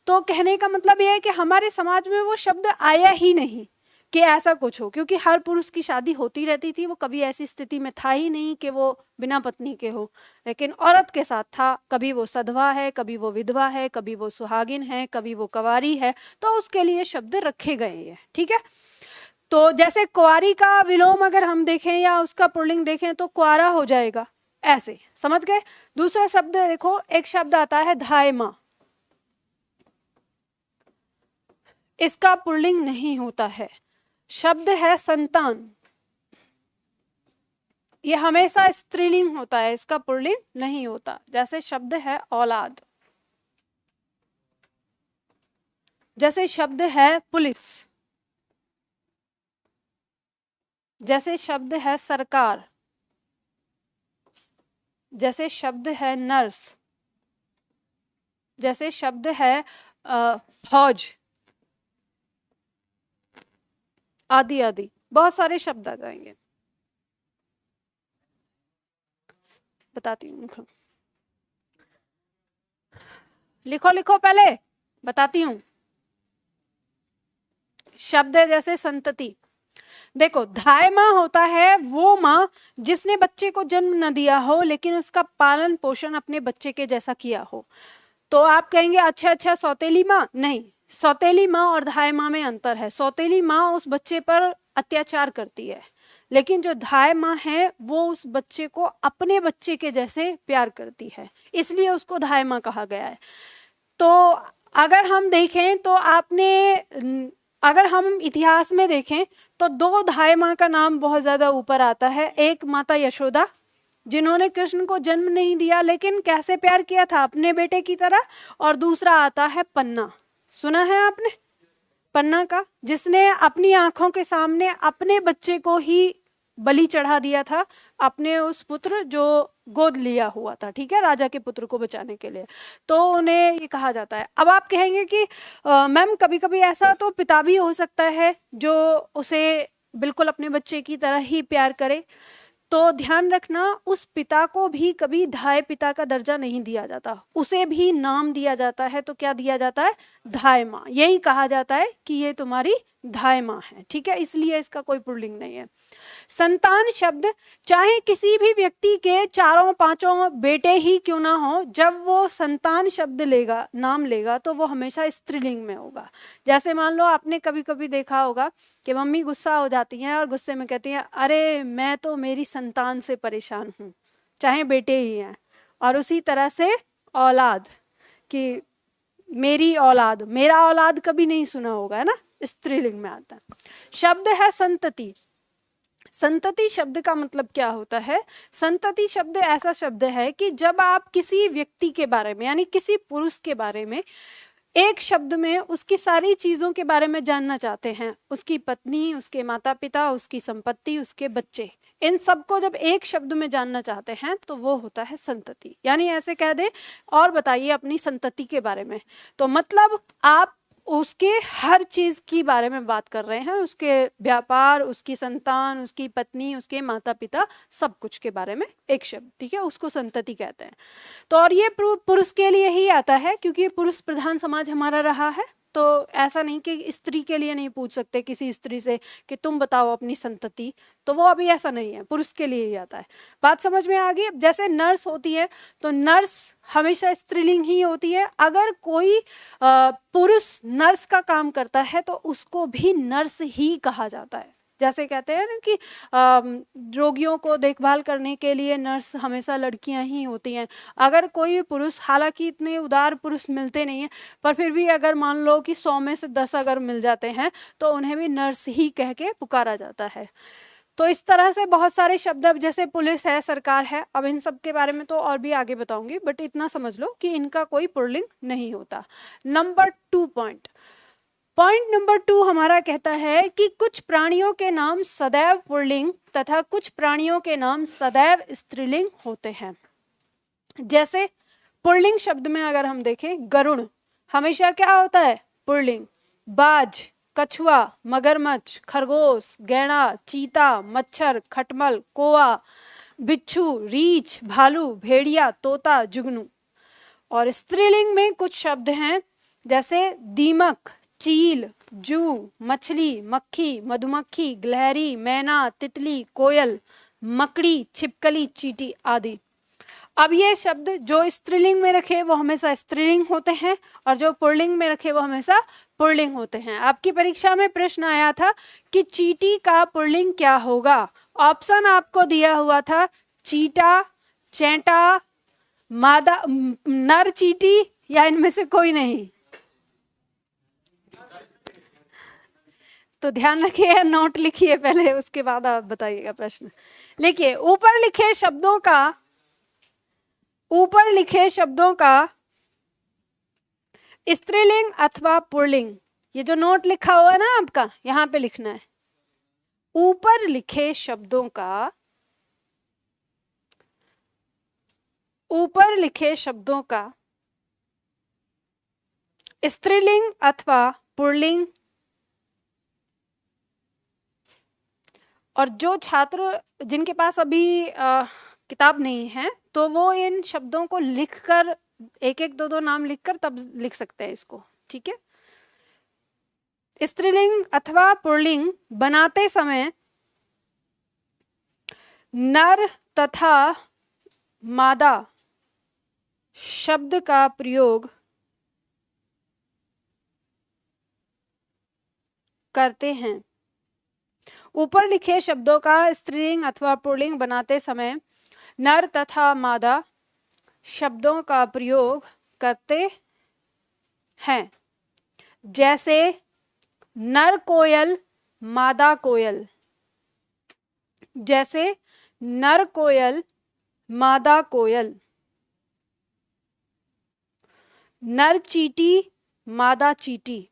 तो कहने का मतलब ये है कि हमारे समाज में वो शब्द आया ही नहीं कि ऐसा कुछ हो, क्योंकि हर पुरुष की शादी होती रहती थी, वो कभी ऐसी स्थिति में था ही नहीं कि वो बिना पत्नी के हो, लेकिन औरत के साथ था, कभी वो सधवा है, कभी वो विधवा है, कभी वो सुहागिन है, कभी वो कुंवारी है, तो उसके लिए शब्द रखे गए हैं, ठीक है। तो जैसे कुंवारी का विलोम अगर हम देखें या उसका पुल्लिंग देखें तो कुंवारा हो जाएगा, ऐसे समझ गए। दूसरा शब्द देखो, एक शब्द आता है धायमा, इसका पुल्लिंग नहीं होता है। शब्द है संतान, ये हमेशा स्त्रीलिंग होता है, इसका पुल्लिंग नहीं होता। जैसे शब्द है औलाद, जैसे शब्द है पुलिस, जैसे शब्द है सरकार, जैसे शब्द है नर्स, जैसे शब्द है फौज, आदि आदि, बहुत सारे शब्द आ जाएंगे, बताती हूँ। लिखो लिखो पहले, बताती हूँ। शब्द है जैसे संतति, देखो, धाय माँ होता है वो माँ जिसने बच्चे को जन्म न दिया हो लेकिन उसका पालन पोषण अपने बच्चे के जैसा किया हो। तो आप कहेंगे अच्छा सौतेली माँ, नहीं, सौतेली माँ और धाय माँ में अंतर है। सौतेली माँ उस बच्चे पर अत्याचार करती है, लेकिन जो धाय माँ है वो उस बच्चे को अपने बच्चे के जैसे प्यार करती है, इसलिए उसको धाय माँ कहा गया है। तो अगर हम देखें तो अगर हम इतिहास में देखें तो दो धाय माँ का नाम बहुत ज्यादा ऊपर आता है। एक माता यशोदा, जिन्होंने कृष्ण को जन्म नहीं दिया लेकिन कैसे प्यार किया था, अपने बेटे की तरह। और दूसरा आता है पन्ना, सुना है आपने पन्ना का, जिसने अपनी आंखों के सामने अपने बच्चे को ही बलि चढ़ा दिया था, अपने उस पुत्र जो गोद लिया हुआ था, ठीक है, राजा के पुत्र को बचाने के लिए। तो उन्हें ये कहा जाता है। अब आप कहेंगे कि मैम कभी कभी ऐसा तो पिता भी हो सकता है जो उसे बिल्कुल अपने बच्चे की तरह ही प्यार करे। तो ध्यान रखना, उस पिता को भी कभी धाय पिता का दर्जा नहीं दिया जाता, उसे भी नाम दिया जाता है। तो क्या दिया जाता है? धाय माँ। यही कहा जाता है कि ये तुम्हारी धाय माँ है, ठीक है, इसलिए इसका कोई पुल्लिंग नहीं है। संतान शब्द चाहे किसी भी व्यक्ति के चारों पांचों बेटे ही क्यों ना हो, जब वो संतान शब्द लेगा, नाम लेगा, तो वो हमेशा स्त्रीलिंग में होगा। जैसे मान लो आपने कभी कभी देखा होगा कि मम्मी गुस्सा हो जाती हैं और गुस्से में कहती हैं, अरे मैं तो मेरी संतान से परेशान हूँ, चाहे बेटे ही हैं। और उसी तरह से औलाद, कि मेरी औलाद, मेरा औलाद कभी नहीं सुना होगा, है ना, स्त्रीलिंग में आता है। शब्द है संतति। संतति शब्द का मतलब क्या होता है? संतति शब्द ऐसा शब्द है कि जब आप किसी व्यक्ति के बारे में, यानी किसी पुरुष के बारे में एक शब्द में उसकी सारी चीजों के बारे में जानना चाहते हैं, उसकी पत्नी, उसके माता पिता, उसकी संपत्ति, उसके बच्चे, इन सबको जब एक शब्द में जानना चाहते हैं तो वो होता है संतति। यानी ऐसे कह दे और बताइए अपनी संतति के बारे में, तो मतलब आप उसके हर चीज की बारे में बात कर रहे हैं, उसके व्यापार, उसकी संतान, उसकी पत्नी, उसके माता पिता, सब कुछ के बारे में एक शब्द, ठीक है, उसको संतति कहते हैं। तो और ये पुरुष के लिए ही आता है, क्योंकि पुरुष प्रधान समाज हमारा रहा है। तो ऐसा नहीं कि स्त्री के लिए नहीं पूछ सकते किसी स्त्री से कि तुम बताओ अपनी संतति, तो वो अभी ऐसा नहीं है, पुरुष के लिए ही आता है। बात समझ में आ गई? जैसे नर्स होती है तो नर्स हमेशा स्त्रीलिंग ही होती है। अगर कोई पुरुष नर्स का काम करता है तो उसको भी नर्स ही कहा जाता है। जैसे कहते हैं ना कि रोगियों को देखभाल करने के लिए नर्स हमेशा लड़कियां ही होती हैं। अगर कोई पुरुष, हालांकि इतने उदार पुरुष मिलते नहीं हैं, पर फिर भी अगर मान लो कि 100 में से 10 अगर मिल जाते हैं तो उन्हें भी नर्स ही कह के पुकारा जाता है। तो इस तरह से बहुत सारे शब्द, अब जैसे पुलिस है, सरकार है, अब इन सब के बारे में तो और भी आगे बताऊंगी, बट इतना समझ लो कि इनका कोई पुल्लिंग नहीं होता। नंबर 2 पॉइंट नंबर 2 हमारा कहता है कि कुछ प्राणियों के नाम सदैव पुल्लिंग तथा कुछ प्राणियों के नाम सदैव स्त्रीलिंग होते हैं। जैसे पुल्लिंग शब्द में अगर हम देखें, गरुड़ हमेशा क्या होता है? पुल्लिंग। बाज, कछुआ, मगरमच्छ, खरगोश, गैंडा, चीता, मच्छर, खटमल, कोआ, बिच्छू, रीछ, भालू, भेड़िया, तोता, जुगनू। और स्त्रीलिंग में कुछ शब्द हैं जैसे दीमक, चील, जू, मछली, मक्खी, मधुमक्खी, गिलहरी, मैना, तितली, कोयल, मकड़ी, छिपकली, चींटी आदि। अब ये शब्द जो स्त्रीलिंग में रखे वो हमेशा स्त्रीलिंग होते हैं और जो पुल्लिंग में रखे वो हमेशा पुल्लिंग होते हैं। आपकी परीक्षा में प्रश्न आया था कि चींटी का पुल्लिंग क्या होगा? ऑप्शन आपको दिया हुआ था चीटा, चैंटा, मादा, नर चींटी या इनमें से कोई नहीं। तो ध्यान रखिए, नोट लिखिए पहले, उसके बाद आप बताइएगा प्रश्न। लिखिए, ऊपर लिखे शब्दों का स्त्रीलिंग अथवा पुल्लिंग, ये जो नोट लिखा हुआ है ना आपका, यहां पे लिखना है। ऊपर लिखे शब्दों का स्त्रीलिंग अथवा पुल्लिंग। और जो छात्र जिनके पास अभी किताब नहीं है तो वो इन शब्दों को लिखकर, एक एक दो नाम लिखकर तब लिख सकते हैं इसको, ठीक है। स्त्रीलिंग अथवा पुल्लिंग बनाते समय नर तथा मादा शब्द का प्रयोग करते हैं। ऊपर लिखे शब्दों का स्त्रीलिंग अथवा पुल्लिंग बनाते समय नर तथा मादा शब्दों का प्रयोग करते हैं। जैसे नर कोयल, मादा कोयल। जैसे नर कोयल, मादा कोयल। नर चींटी, मादा चींटी।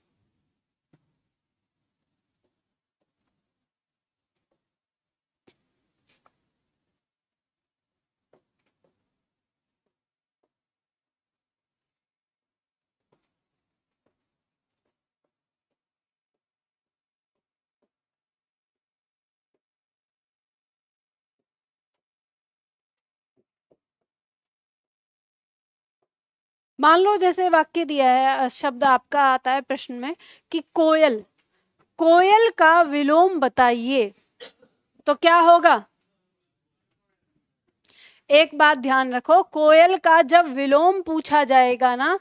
मान लो जैसे वाक्य दिया है, शब्द आपका आता है प्रश्न में कि कोयल, कोयल का विलोम बताइए, तो क्या होगा? एक बात ध्यान रखो, कोयल का जब विलोम पूछा जाएगा ना,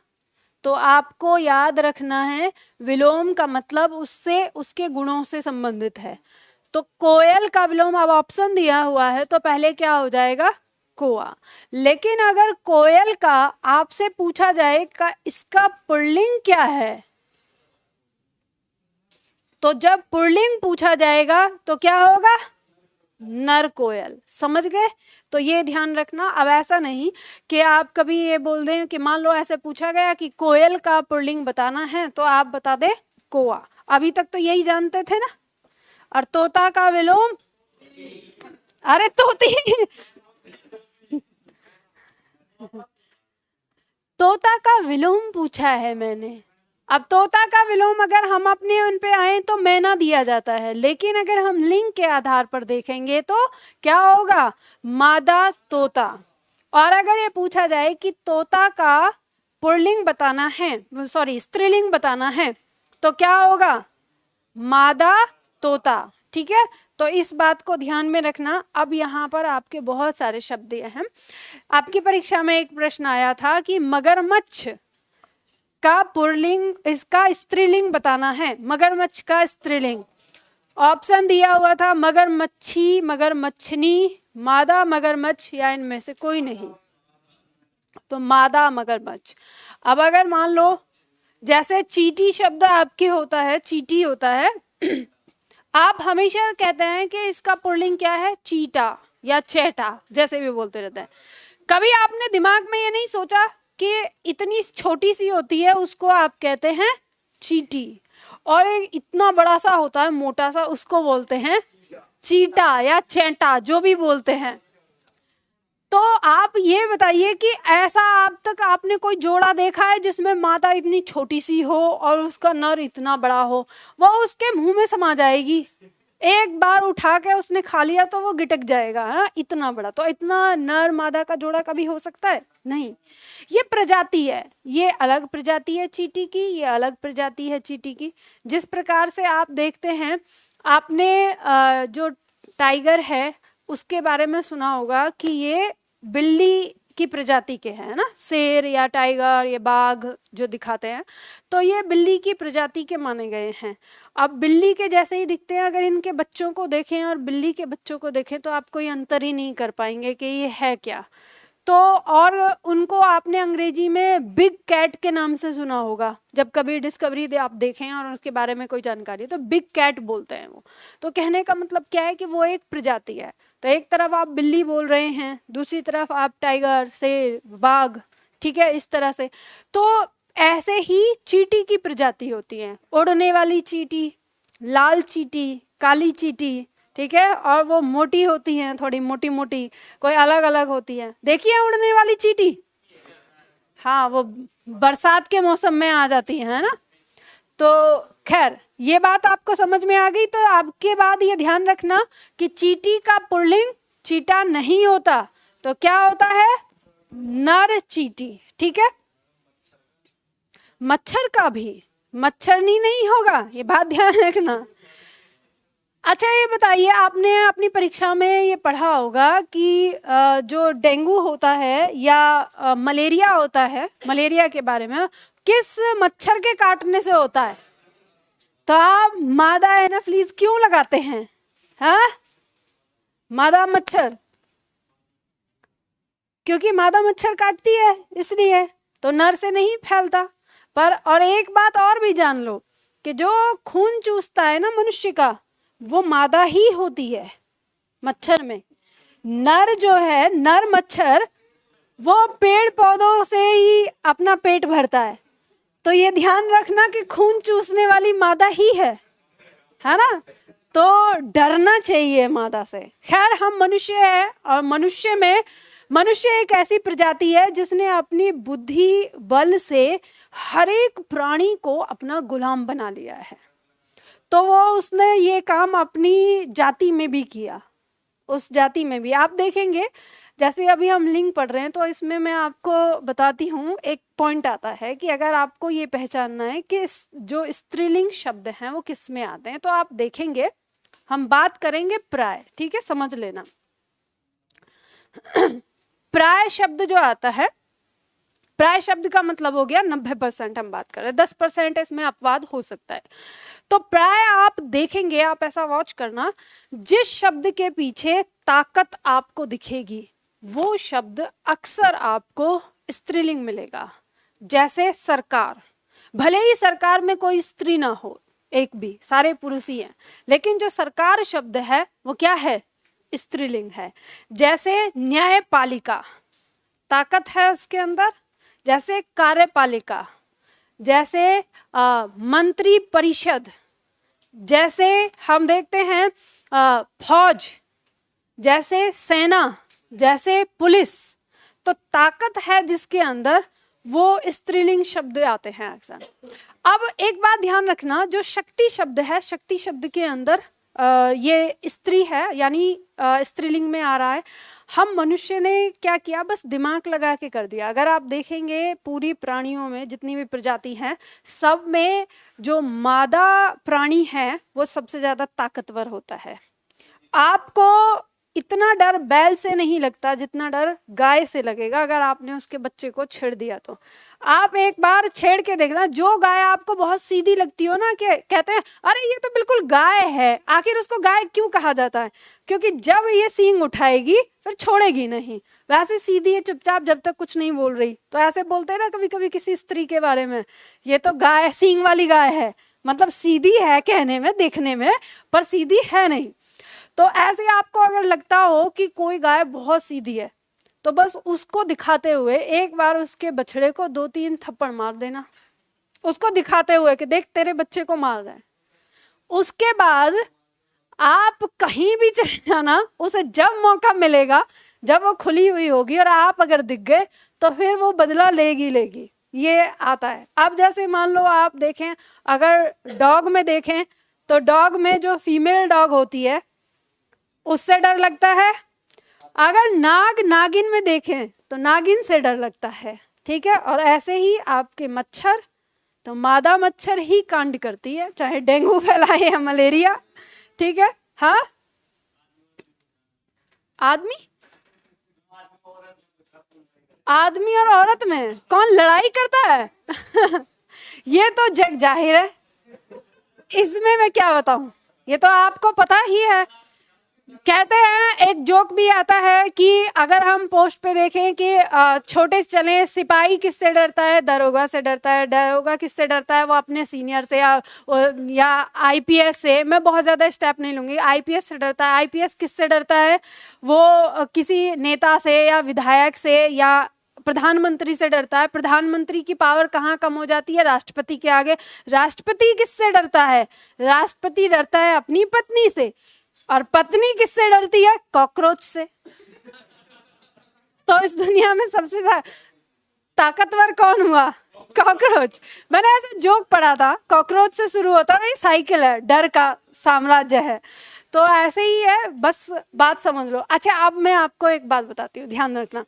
तो आपको याद रखना है विलोम का मतलब उससे, उसके गुणों से संबंधित है। तो कोयल का विलोम, अब ऑप्शन दिया हुआ है तो पहले क्या हो जाएगा? कोआ। लेकिन अगर कोयल का आपसे पूछा जाए का इसका पुल्लिंग क्या है, तो जब पुल्लिंग पूछा जाएगा तो क्या होगा? नर कोयल। समझ गए? तो ये ध्यान रखना। अब ऐसा नहीं कि आप कभी ये बोल दें कि मान लो ऐसे पूछा गया कि कोयल का पुल्लिंग बताना है, तो आप बता दें कोआ। अभी तक तो यही जानते थे ना। और तोता का विलोम, अरे तोती तोता का विलोम पूछा है मैंने। अब तोता का विलोम अगर हम अपने उन पे आए तो मैना दिया जाता है, लेकिन अगर हम लिंग के आधार पर देखेंगे तो क्या होगा? मादा तोता। और अगर ये पूछा जाए कि तोता का पुल्लिंग बताना है, सॉरी स्त्रीलिंग बताना है, तो क्या होगा? मादा तोता। ठीक है, तो इस बात को ध्यान में रखना। अब यहाँ पर आपके बहुत सारे शब्द हैं। आपकी परीक्षा में एक प्रश्न आया था कि मगरमच्छ का पुल्लिंग, इसका स्त्रीलिंग बताना है। मगरमच्छ का स्त्रीलिंग ऑप्शन दिया हुआ था मगरमच्छी, मगरमच्छनी, मादा मगरमच्छ या इनमें से कोई नहीं। तो मादा मगरमच्छ। अब अगर मान लो जैसे चींटी शब्द आपके होता है, चींटी होता है, आप हमेशा कहते हैं कि इसका पुल्लिंग क्या है? चीटा या चेटा, जैसे भी बोलते रहते हैं। कभी आपने दिमाग में ये नहीं सोचा कि इतनी छोटी सी होती है उसको आप कहते हैं चींटी, और एक इतना बड़ा सा होता है मोटा सा, उसको बोलते हैं चीटा या चेंटा, जो भी बोलते हैं। तो आप ये बताइए कि ऐसा अब तक आपने कोई जोड़ा देखा है जिसमें मादा इतनी छोटी सी हो और उसका नर इतना बड़ा हो? वो उसके मुंह में समा जाएगी, एक बार उठा के उसने खा लिया तो वो गिटक जाएगा। हाँ, इतना बड़ा। तो इतना नर मादा का जोड़ा कभी हो सकता है? नहीं। ये प्रजाति है, ये अलग प्रजाति है चींटी की, ये अलग प्रजाति है चींटी की। जिस प्रकार से आप देखते हैं, आपने जो टाइगर है उसके बारे में सुना होगा कि ये बिल्ली की प्रजाति के हैं ना, शेर या टाइगर या बाघ जो दिखाते हैं, तो ये बिल्ली की प्रजाति के माने गए हैं। अब बिल्ली के जैसे ही दिखते हैं, अगर इनके बच्चों को देखें और बिल्ली के बच्चों को देखें तो आप कोई अंतर ही नहीं कर पाएंगे कि ये है क्या। तो और उनको आपने अंग्रेजी में बिग कैट के नाम से सुना होगा, जब कभी डिस्कवरी आप देखें और उसके बारे में कोई जानकारी, तो बिग कैट बोलते हैं वो। तो कहने का मतलब क्या है कि वो एक प्रजाति है। तो एक तरफ आप बिल्ली बोल रहे हैं, दूसरी तरफ आप टाइगर, शेर, बाघ, ठीक है, इस तरह से। तो ऐसे ही चींटी की प्रजाति होती है, उड़ने वाली चींटी, लाल चींटी, काली चींटी, ठीक है, और वो मोटी होती हैं, थोड़ी मोटी मोटी, कोई अलग अलग होती है। देखिए उड़ने वाली चींटी, हाँ, वो बरसात के मौसम में आ जाती है ना। तो खैर, ये बात आपको समझ में आ गई। तो आपके बाद ये ध्यान रखना कि चींटी का पुल्लिंग चीटा नहीं होता, तो क्या होता है? नर चींटी। ठीक है, मच्छर का भी मच्छरनी नहीं होगा, ये बात ध्यान रखना। अच्छा ये बताइए, आपने अपनी परीक्षा में ये पढ़ा होगा कि जो डेंगू होता है या मलेरिया होता है, मलेरिया के बारे में किस मच्छर के काटने से होता है? तो आप मादा एनाफ्लीज क्यों लगाते हैं? हाँ, मादा मच्छर, क्योंकि मादा मच्छर काटती है इसलिए, तो नर से नहीं फैलता। पर और एक बात और भी जान लो कि जो खून चूसता है ना मनुष्य का, वो मादा ही होती है मच्छर में। नर जो है, नर मच्छर, वो पेड़ पौधों से ही अपना पेट भरता है। तो ये ध्यान रखना कि खून चूसने वाली मादा ही है ना? तो डरना चाहिए मादा से। खैर, हम मनुष्य है, और मनुष्य एक ऐसी प्रजाति है जिसने अपनी बुद्धि बल से हर एक प्राणी को अपना गुलाम बना लिया है। तो वो उसने ये काम अपनी जाति में भी किया, उस जाति में भी आप देखेंगे। जैसे अभी हम लिंग पढ़ रहे हैं, तो इसमें मैं आपको बताती हूँ, एक पॉइंट आता है कि अगर आपको ये पहचानना है कि जो स्त्रीलिंग शब्द हैं वो किस में आते हैं, तो आप देखेंगे, हम बात करेंगे प्राय, ठीक है, समझ लेना। प्राय शब्द जो आता है, प्राय शब्द का मतलब हो गया 90%, हम बात कर रहे हैं, 10% इसमें अपवाद हो सकता है। तो प्राय आप देखेंगे, आप ऐसा वॉच करना, जिस शब्द के पीछे ताकत आपको दिखेगी वो शब्द अक्सर आपको स्त्रीलिंग मिलेगा। जैसे सरकार, भले ही सरकार में कोई स्त्री ना हो, एक भी, सारे पुरुष ही हैं, लेकिन जो सरकार शब्द है वो क्या है? स्त्रीलिंग है। जैसे न्यायपालिका, ताकत है उसके अंदर। जैसे कार्यपालिका, जैसे मंत्री परिषद, जैसे हम देखते हैं फौज, जैसे सेना, जैसे पुलिस। तो ताकत है जिसके अंदर, वो स्त्रीलिंग शब्द आते हैं अक्सर। अब एक बात ध्यान रखना, जो शक्ति शब्द है, शक्ति शब्द के अंदर ये स्त्री है, यानी स्त्रीलिंग में आ रहा है। हम मनुष्य ने क्या किया, बस दिमाग लगा के कर दिया। अगर आप देखेंगे पूरी प्राणियों में जितनी भी प्रजाति हैं, सब में जो मादा प्राणी है वो सबसे ज़्यादा ताकतवर होता है। आपको इतना डर बैल से नहीं लगता जितना डर गाय से लगेगा अगर आपने उसके बच्चे को छेड़ दिया तो। आप एक बार छेड़ के देखना, जो गाय आपको बहुत सीधी लगती हो ना, कि कहते हैं अरे ये तो बिल्कुल गाय है, आखिर उसको गाय क्यों कहा जाता है? क्योंकि जब ये सींग उठाएगी फिर छोड़ेगी नहीं, वैसे सीधी है चुपचाप जब तक कुछ नहीं बोल रही। तो ऐसे बोलते हैं ना कभी कभी किसी स्त्री के बारे में, ये तो गाय, सींग वाली गाय है, मतलब सीधी है कहने में, देखने में, पर सीधी है नहीं। तो ऐसे आपको अगर लगता हो कि कोई गाय बहुत सीधी है, तो बस उसको दिखाते हुए एक बार उसके बछड़े को 2-3 थप्पड़ मार देना, उसको दिखाते हुए कि देख तेरे बच्चे को मार रहे हैं। उसके बाद आप कहीं भी चले जाना, उसे जब मौका मिलेगा, जब वो खुली हुई होगी और आप अगर दिख गए, तो फिर वो बदला लेगी। ये आता है। अब जैसे मान लो आप देखें, अगर डॉग में देखें, तो डॉग में जो फीमेल डॉग होती है उससे डर लगता है। अगर नागिन में देखें तो नागिन से डर लगता है, ठीक है। और ऐसे ही आपके मच्छर, तो मादा मच्छर ही कांड करती है, चाहे डेंगू फैलाए या मलेरिया, ठीक है। हाँ, आदमी और औरत में कौन लड़ाई करता है? ये तो जग जाहिर है, इसमें मैं क्या बताऊं, ये तो आपको पता ही है। कहते हैं, एक जोक भी आता है कि अगर हम पोस्ट पे देखें कि छोटे से चलें, सिपाही किससे डरता है? दरोगा से डरता है। दरोगा किससे डरता है? वो अपने सीनियर से या आईपीएस से। मैं बहुत ज़्यादा स्टेप नहीं लूँगी, आईपीएस से डरता है। आईपीएस किससे डरता है? वो किसी नेता से या विधायक से या प्रधानमंत्री से डरता है। प्रधानमंत्री की पावर कहाँ कम हो जाती है? राष्ट्रपति के आगे। राष्ट्रपति किससे डरता है? राष्ट्रपति डरता है अपनी पत्नी से। और पत्नी किससे डरती है? कॉकरोच से। तो इस दुनिया में सबसे ताकतवर कौन हुआ? कॉकरोच। मैंने ऐसे जोक पढ़ा था, कॉकरोच से शुरू होता है, साइकिल है, डर का साम्राज्य है। तो ऐसे ही है, बस बात समझ लो। अच्छा, अब मैं आपको एक बात बताती हूँ, ध्यान रखना।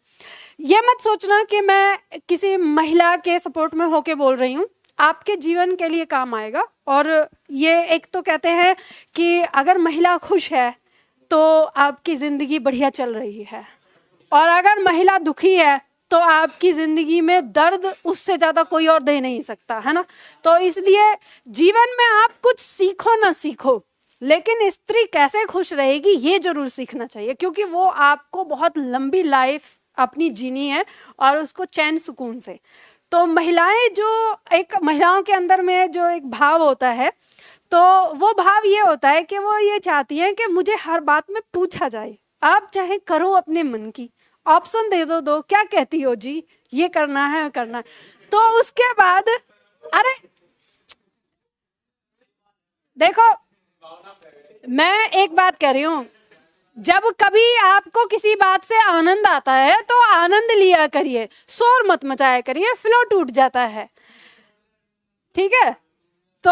ये मत सोचना कि मैं किसी महिला के सपोर्ट में होके बोल रही हूँ। आपके जीवन के लिए काम आएगा। और ये एक तो कहते हैं कि अगर महिला खुश है तो आपकी ज़िंदगी बढ़िया चल रही है, और अगर महिला दुखी है तो आपकी ज़िंदगी में दर्द उससे ज़्यादा कोई और दे नहीं सकता, है ना। तो इसलिए जीवन में आप कुछ सीखो ना सीखो, लेकिन स्त्री कैसे खुश रहेगी ये जरूर सीखना चाहिए, क्योंकि वो आपको बहुत लंबी लाइफ अपनी जीनी है और उसको चैन सुकून से। तो महिलाएं जो एक महिलाओं के अंदर में जो एक भाव होता है, तो वो भाव ये होता है कि वो ये चाहती है कि मुझे हर बात में पूछा जाए। आप चाहे करो अपने मन की, ऑप्शन दे दो क्या कहती हो जी, ये करना है करना है। तो उसके बाद अरे देखो, मैं एक बात कह रही हूँ, जब कभी आपको किसी बात से आनंद आता है तो आनंद लिया करिए, शोर मत मचाया करिए, फ्लो टूट जाता है, ठीक है। तो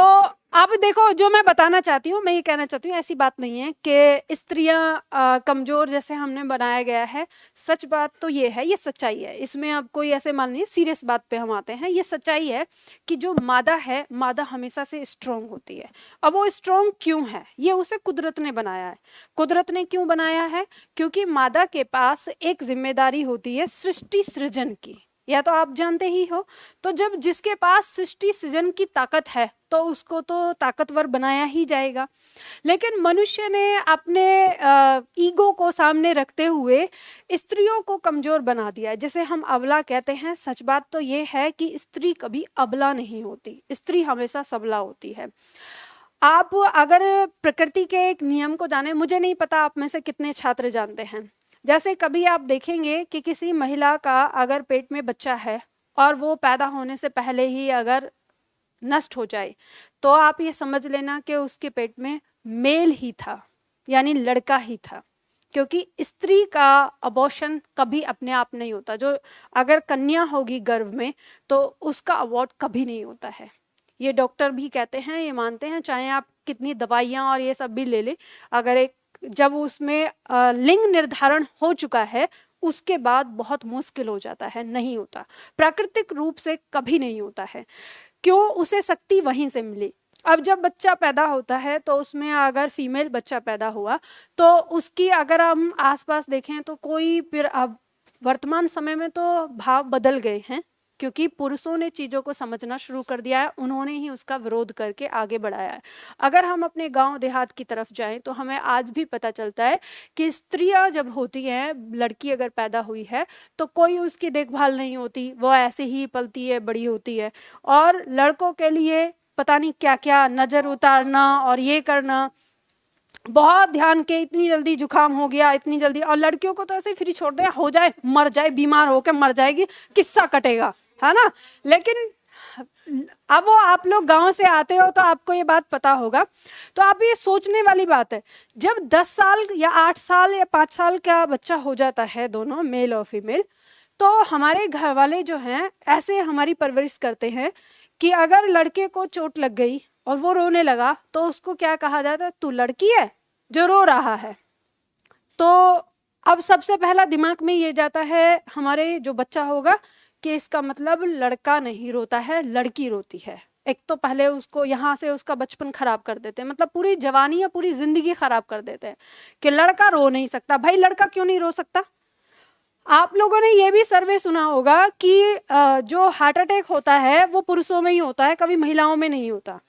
अब देखो, जो मैं बताना चाहती हूँ, मैं ये कहना चाहती हूँ, ऐसी बात नहीं है कि स्त्रियां कमज़ोर जैसे हमने बनाया गया है। सच बात तो ये है, ये सच्चाई है, इसमें अब कोई ऐसे मान नहीं, सीरियस बात पे हम आते हैं। ये सच्चाई है कि जो मादा है, मादा हमेशा से स्ट्रॉन्ग होती है। अब वो स्ट्रॉन्ग क्यों है, ये उसे कुदरत ने बनाया है। कुदरत ने क्यों बनाया है? क्योंकि मादा के पास एक जिम्मेदारी होती है सृष्टि सृजन की, या तो आप जानते ही हो। तो जब जिसके पास सृष्टि सृजन की ताकत है तो उसको तो ताकतवर बनाया ही जाएगा। लेकिन मनुष्य ने अपने ईगो को सामने रखते हुए स्त्रियों को कमज़ोर बना दिया है, जिसे हम अबला कहते हैं। सच बात तो ये है कि स्त्री कभी अबला नहीं होती, स्त्री हमेशा सबला होती है। आप अगर प्रकृति के एक नियम को जाने, मुझे नहीं पता आप में से कितने छात्र जानते हैं, जैसे कभी आप देखेंगे कि किसी महिला का अगर पेट में बच्चा है और वो पैदा होने से पहले ही अगर नष्ट हो जाए, तो आप ये समझ लेना कि उसके पेट में मेल ही था, यानी लड़का ही था। क्योंकि स्त्री का अबॉर्शन कभी अपने आप नहीं होता। जो अगर कन्या होगी गर्भ में तो उसका अबॉर्ट कभी नहीं होता है। ये डॉक्टर भी कहते हैं, ये मानते हैं, चाहे आप कितनी दवाइयाँ और ये सब भी ले लें, अगर एक जब उसमें लिंग निर्धारण हो चुका है उसके बाद बहुत मुश्किल हो जाता है, नहीं होता, प्राकृतिक रूप से कभी नहीं होता है। क्यों? उसे शक्ति वहीं से मिली। अब जब बच्चा पैदा होता है तो उसमें अगर फीमेल बच्चा पैदा हुआ तो उसकी अगर हम आसपास देखें तो कोई, फिर अब वर्तमान समय में तो भाव बदल गए हैं, क्योंकि पुरुषों ने चीज़ों को समझना शुरू कर दिया है, उन्होंने ही उसका विरोध करके आगे बढ़ाया है। अगर हम अपने गांव देहात की तरफ जाएं तो हमें आज भी पता चलता है कि स्त्रियां जब होती हैं, लड़की अगर पैदा हुई है तो कोई उसकी देखभाल नहीं होती, वो ऐसे ही पलती है, बड़ी होती है। और लड़कों के लिए पता नहीं क्या क्या, नज़र उतारना और ये करना, बहुत ध्यान के, इतनी जल्दी जुकाम हो गया, इतनी जल्दी। और लड़कियों को तो ऐसे फ्री छोड़ दें, हो जाए मर जाए, बीमार होकर मर जाएगी, किस्सा कटेगा, है ना। लेकिन अब वो आप लोग गांव से आते हो तो आपको ये बात पता होगा। तो आप ये सोचने वाली बात है, जब 10 साल या 8 साल या 5 साल का बच्चा हो जाता है, दोनों मेल और फीमेल, तो हमारे घर वाले जो हैं ऐसे हमारी परवरिश करते हैं कि अगर लड़के को चोट लग गई और वो रोने लगा तो उसको क्या कहा जाता है? तू लड़की है जो रो रहा है। तो अब सबसे पहला दिमाग में ये जाता है हमारे जो बच्चा होगा कि इसका मतलब लड़का नहीं रोता है, लड़की रोती है। एक तो पहले उसको यहाँ से उसका बचपन खराब कर देते हैं, मतलब पूरी जवानी या पूरी जिंदगी खराब कर देते हैं कि लड़का रो नहीं सकता। भाई लड़का क्यों नहीं रो सकता? आप लोगों ने ये भी सर्वे सुना होगा कि जो हार्ट अटैक होता है वो पुरुषों में ही होता है, कभी महिलाओं में नहीं होता।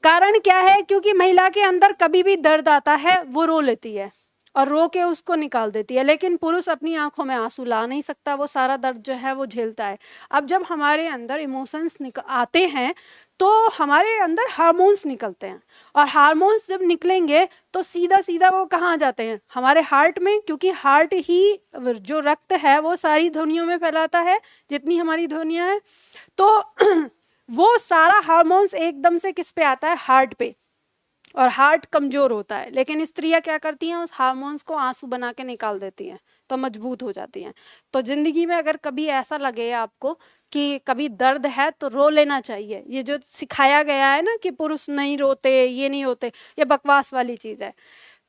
कारण क्या है? क्योंकि महिला के अंदर कभी भी दर्द आता है वो रो लेती है और रो के उसको निकाल देती है, लेकिन पुरुष अपनी आंखों में आंसू ला नहीं सकता, वो सारा दर्द जो है वो झेलता है। अब जब हमारे अंदर इमोशंस आते हैं तो हमारे अंदर हार्मोन्स निकलते हैं, और हार्मोन्स जब निकलेंगे तो सीधा सीधा वो कहाँ जाते हैं? हमारे हार्ट में, क्योंकि हार्ट ही जो रक्त है वो सारी ध्वनियों में फैलाता है, जितनी हमारी ध्वनियाँ हैं। तो वो सारा हार्मोन्स एकदम से किस पे आता है? हार्ट पे, और हार्ट कमज़ोर होता है। लेकिन स्त्रियां क्या करती हैं? उस हार्मोन्स को आंसू बना के निकाल देती हैं, तो मजबूत हो जाती हैं। तो ज़िंदगी में अगर कभी ऐसा लगे आपको कि कभी दर्द है तो रो लेना चाहिए। ये जो सिखाया गया है ना कि पुरुष नहीं रोते, ये नहीं होते, ये बकवास वाली चीज़ है।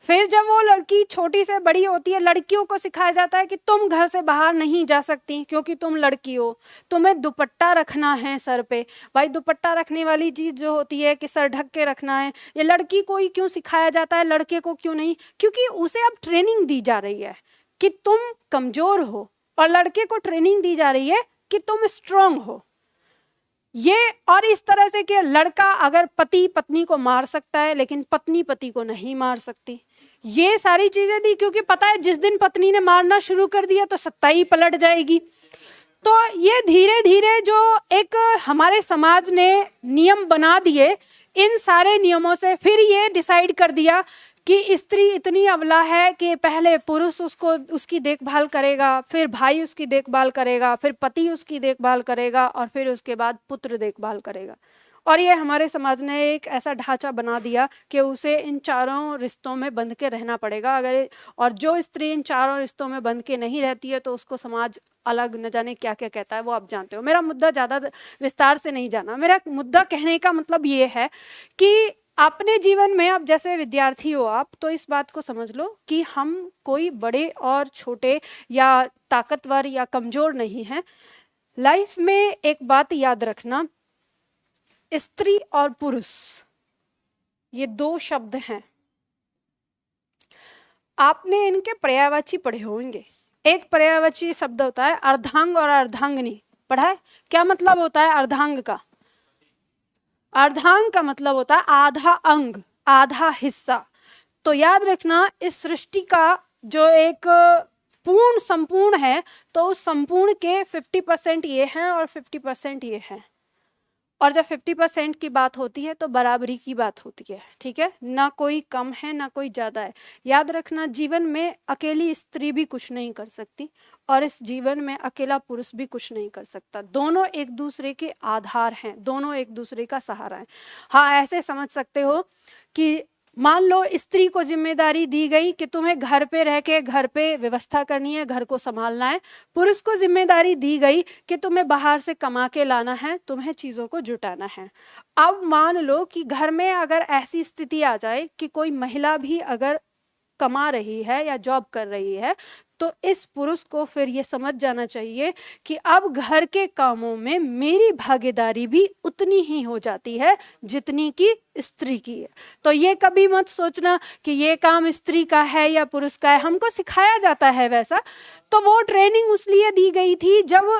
फिर जब वो लड़की छोटी से बड़ी होती है, लड़कियों को सिखाया जाता है कि तुम घर से बाहर नहीं जा सकती क्योंकि तुम लड़की हो, तुम्हें दुपट्टा रखना है सर पे। भाई दुपट्टा रखने वाली चीज़ जो होती है कि सर ढक के रखना है, ये लड़की को ही क्यों सिखाया जाता है, लड़के को क्यों नहीं? क्योंकि उसे अब ट्रेनिंग दी जा रही है कि तुम कमज़ोर हो, और लड़के को ट्रेनिंग दी जा रही है कि तुम स्ट्रांग हो। ये और इस तरह से कि लड़का अगर पति पत्नी को मार सकता है लेकिन पत्नी पति को नहीं मार सकती। ये सारी चीजें दी क्योंकि पता है जिस दिन पत्नी ने मारना शुरू कर दिया तो सत्ता ही पलट जाएगी। तो ये धीरे धीरे जो एक हमारे समाज ने नियम बना दिए, इन सारे नियमों से फिर ये डिसाइड कर दिया कि स्त्री इतनी अबला है कि पहले पुरुष उसको उसकी देखभाल करेगा, फिर भाई उसकी देखभाल करेगा, फिर पति उसकी देखभाल करेगा, और फिर उसके बाद पुत्र देखभाल करेगा। और ये हमारे समाज ने एक ऐसा ढांचा बना दिया कि उसे इन चारों रिश्तों में बंध के रहना पड़ेगा। अगर और जो स्त्री इन चारों रिश्तों में बंध के नहीं रहती है तो उसको समाज अलग न जाने क्या क्या कहता है, वो आप जानते हो। मेरा मुद्दा ज़्यादा विस्तार से नहीं जाना। मेरा मुद्दा कहने का मतलब ये है कि अपने जीवन में, आप जैसे विद्यार्थी हो आप, तो इस बात को समझ लो कि हम कोई बड़े और छोटे या ताकतवर या कमज़ोर नहीं हैं। लाइफ में एक बात याद रखना, स्त्री और पुरुष ये दो शब्द हैं, आपने इनके पर्यायवाची पढ़े होंगे। एक पर्यायवाची शब्द होता है अर्धांग और अर्धांगिनी, पढ़ा है? क्या मतलब होता है अर्धांग का? अर्धांग का मतलब होता है आधा अंग, आधा हिस्सा। तो याद रखना, इस सृष्टि का जो एक पूर्ण संपूर्ण है, तो उस संपूर्ण के 50% ये हैं और 50% ये हैं। और जब 50% की बात होती है तो बराबरी की बात होती है, ठीक है? ना कोई कम है ना कोई ज़्यादा है। याद रखना, जीवन में अकेली स्त्री भी कुछ नहीं कर सकती और इस जीवन में अकेला पुरुष भी कुछ नहीं कर सकता। दोनों एक दूसरे के आधार हैं, दोनों एक दूसरे का सहारा है। हाँ, ऐसे समझ सकते हो कि मान लो स्त्री को जिम्मेदारी दी गई कि तुम्हें घर पे रह के घर पे व्यवस्था करनी है, घर को संभालना है। पुरुष को जिम्मेदारी दी गई कि तुम्हें बाहर से कमा के लाना है, तुम्हें चीज़ों को जुटाना है। अब मान लो कि घर में अगर ऐसी स्थिति आ जाए कि कोई महिला भी अगर कमा रही है या जॉब कर रही है, तो इस पुरुष को फिर ये समझ जाना चाहिए कि अब घर के कामों में मेरी भागीदारी भी उतनी ही हो जाती है जितनी कि स्त्री की है। तो ये कभी मत सोचना कि ये काम स्त्री का है या पुरुष का है, हमको सिखाया जाता है वैसा। तो वो ट्रेनिंग उसलिए दी गई थी जब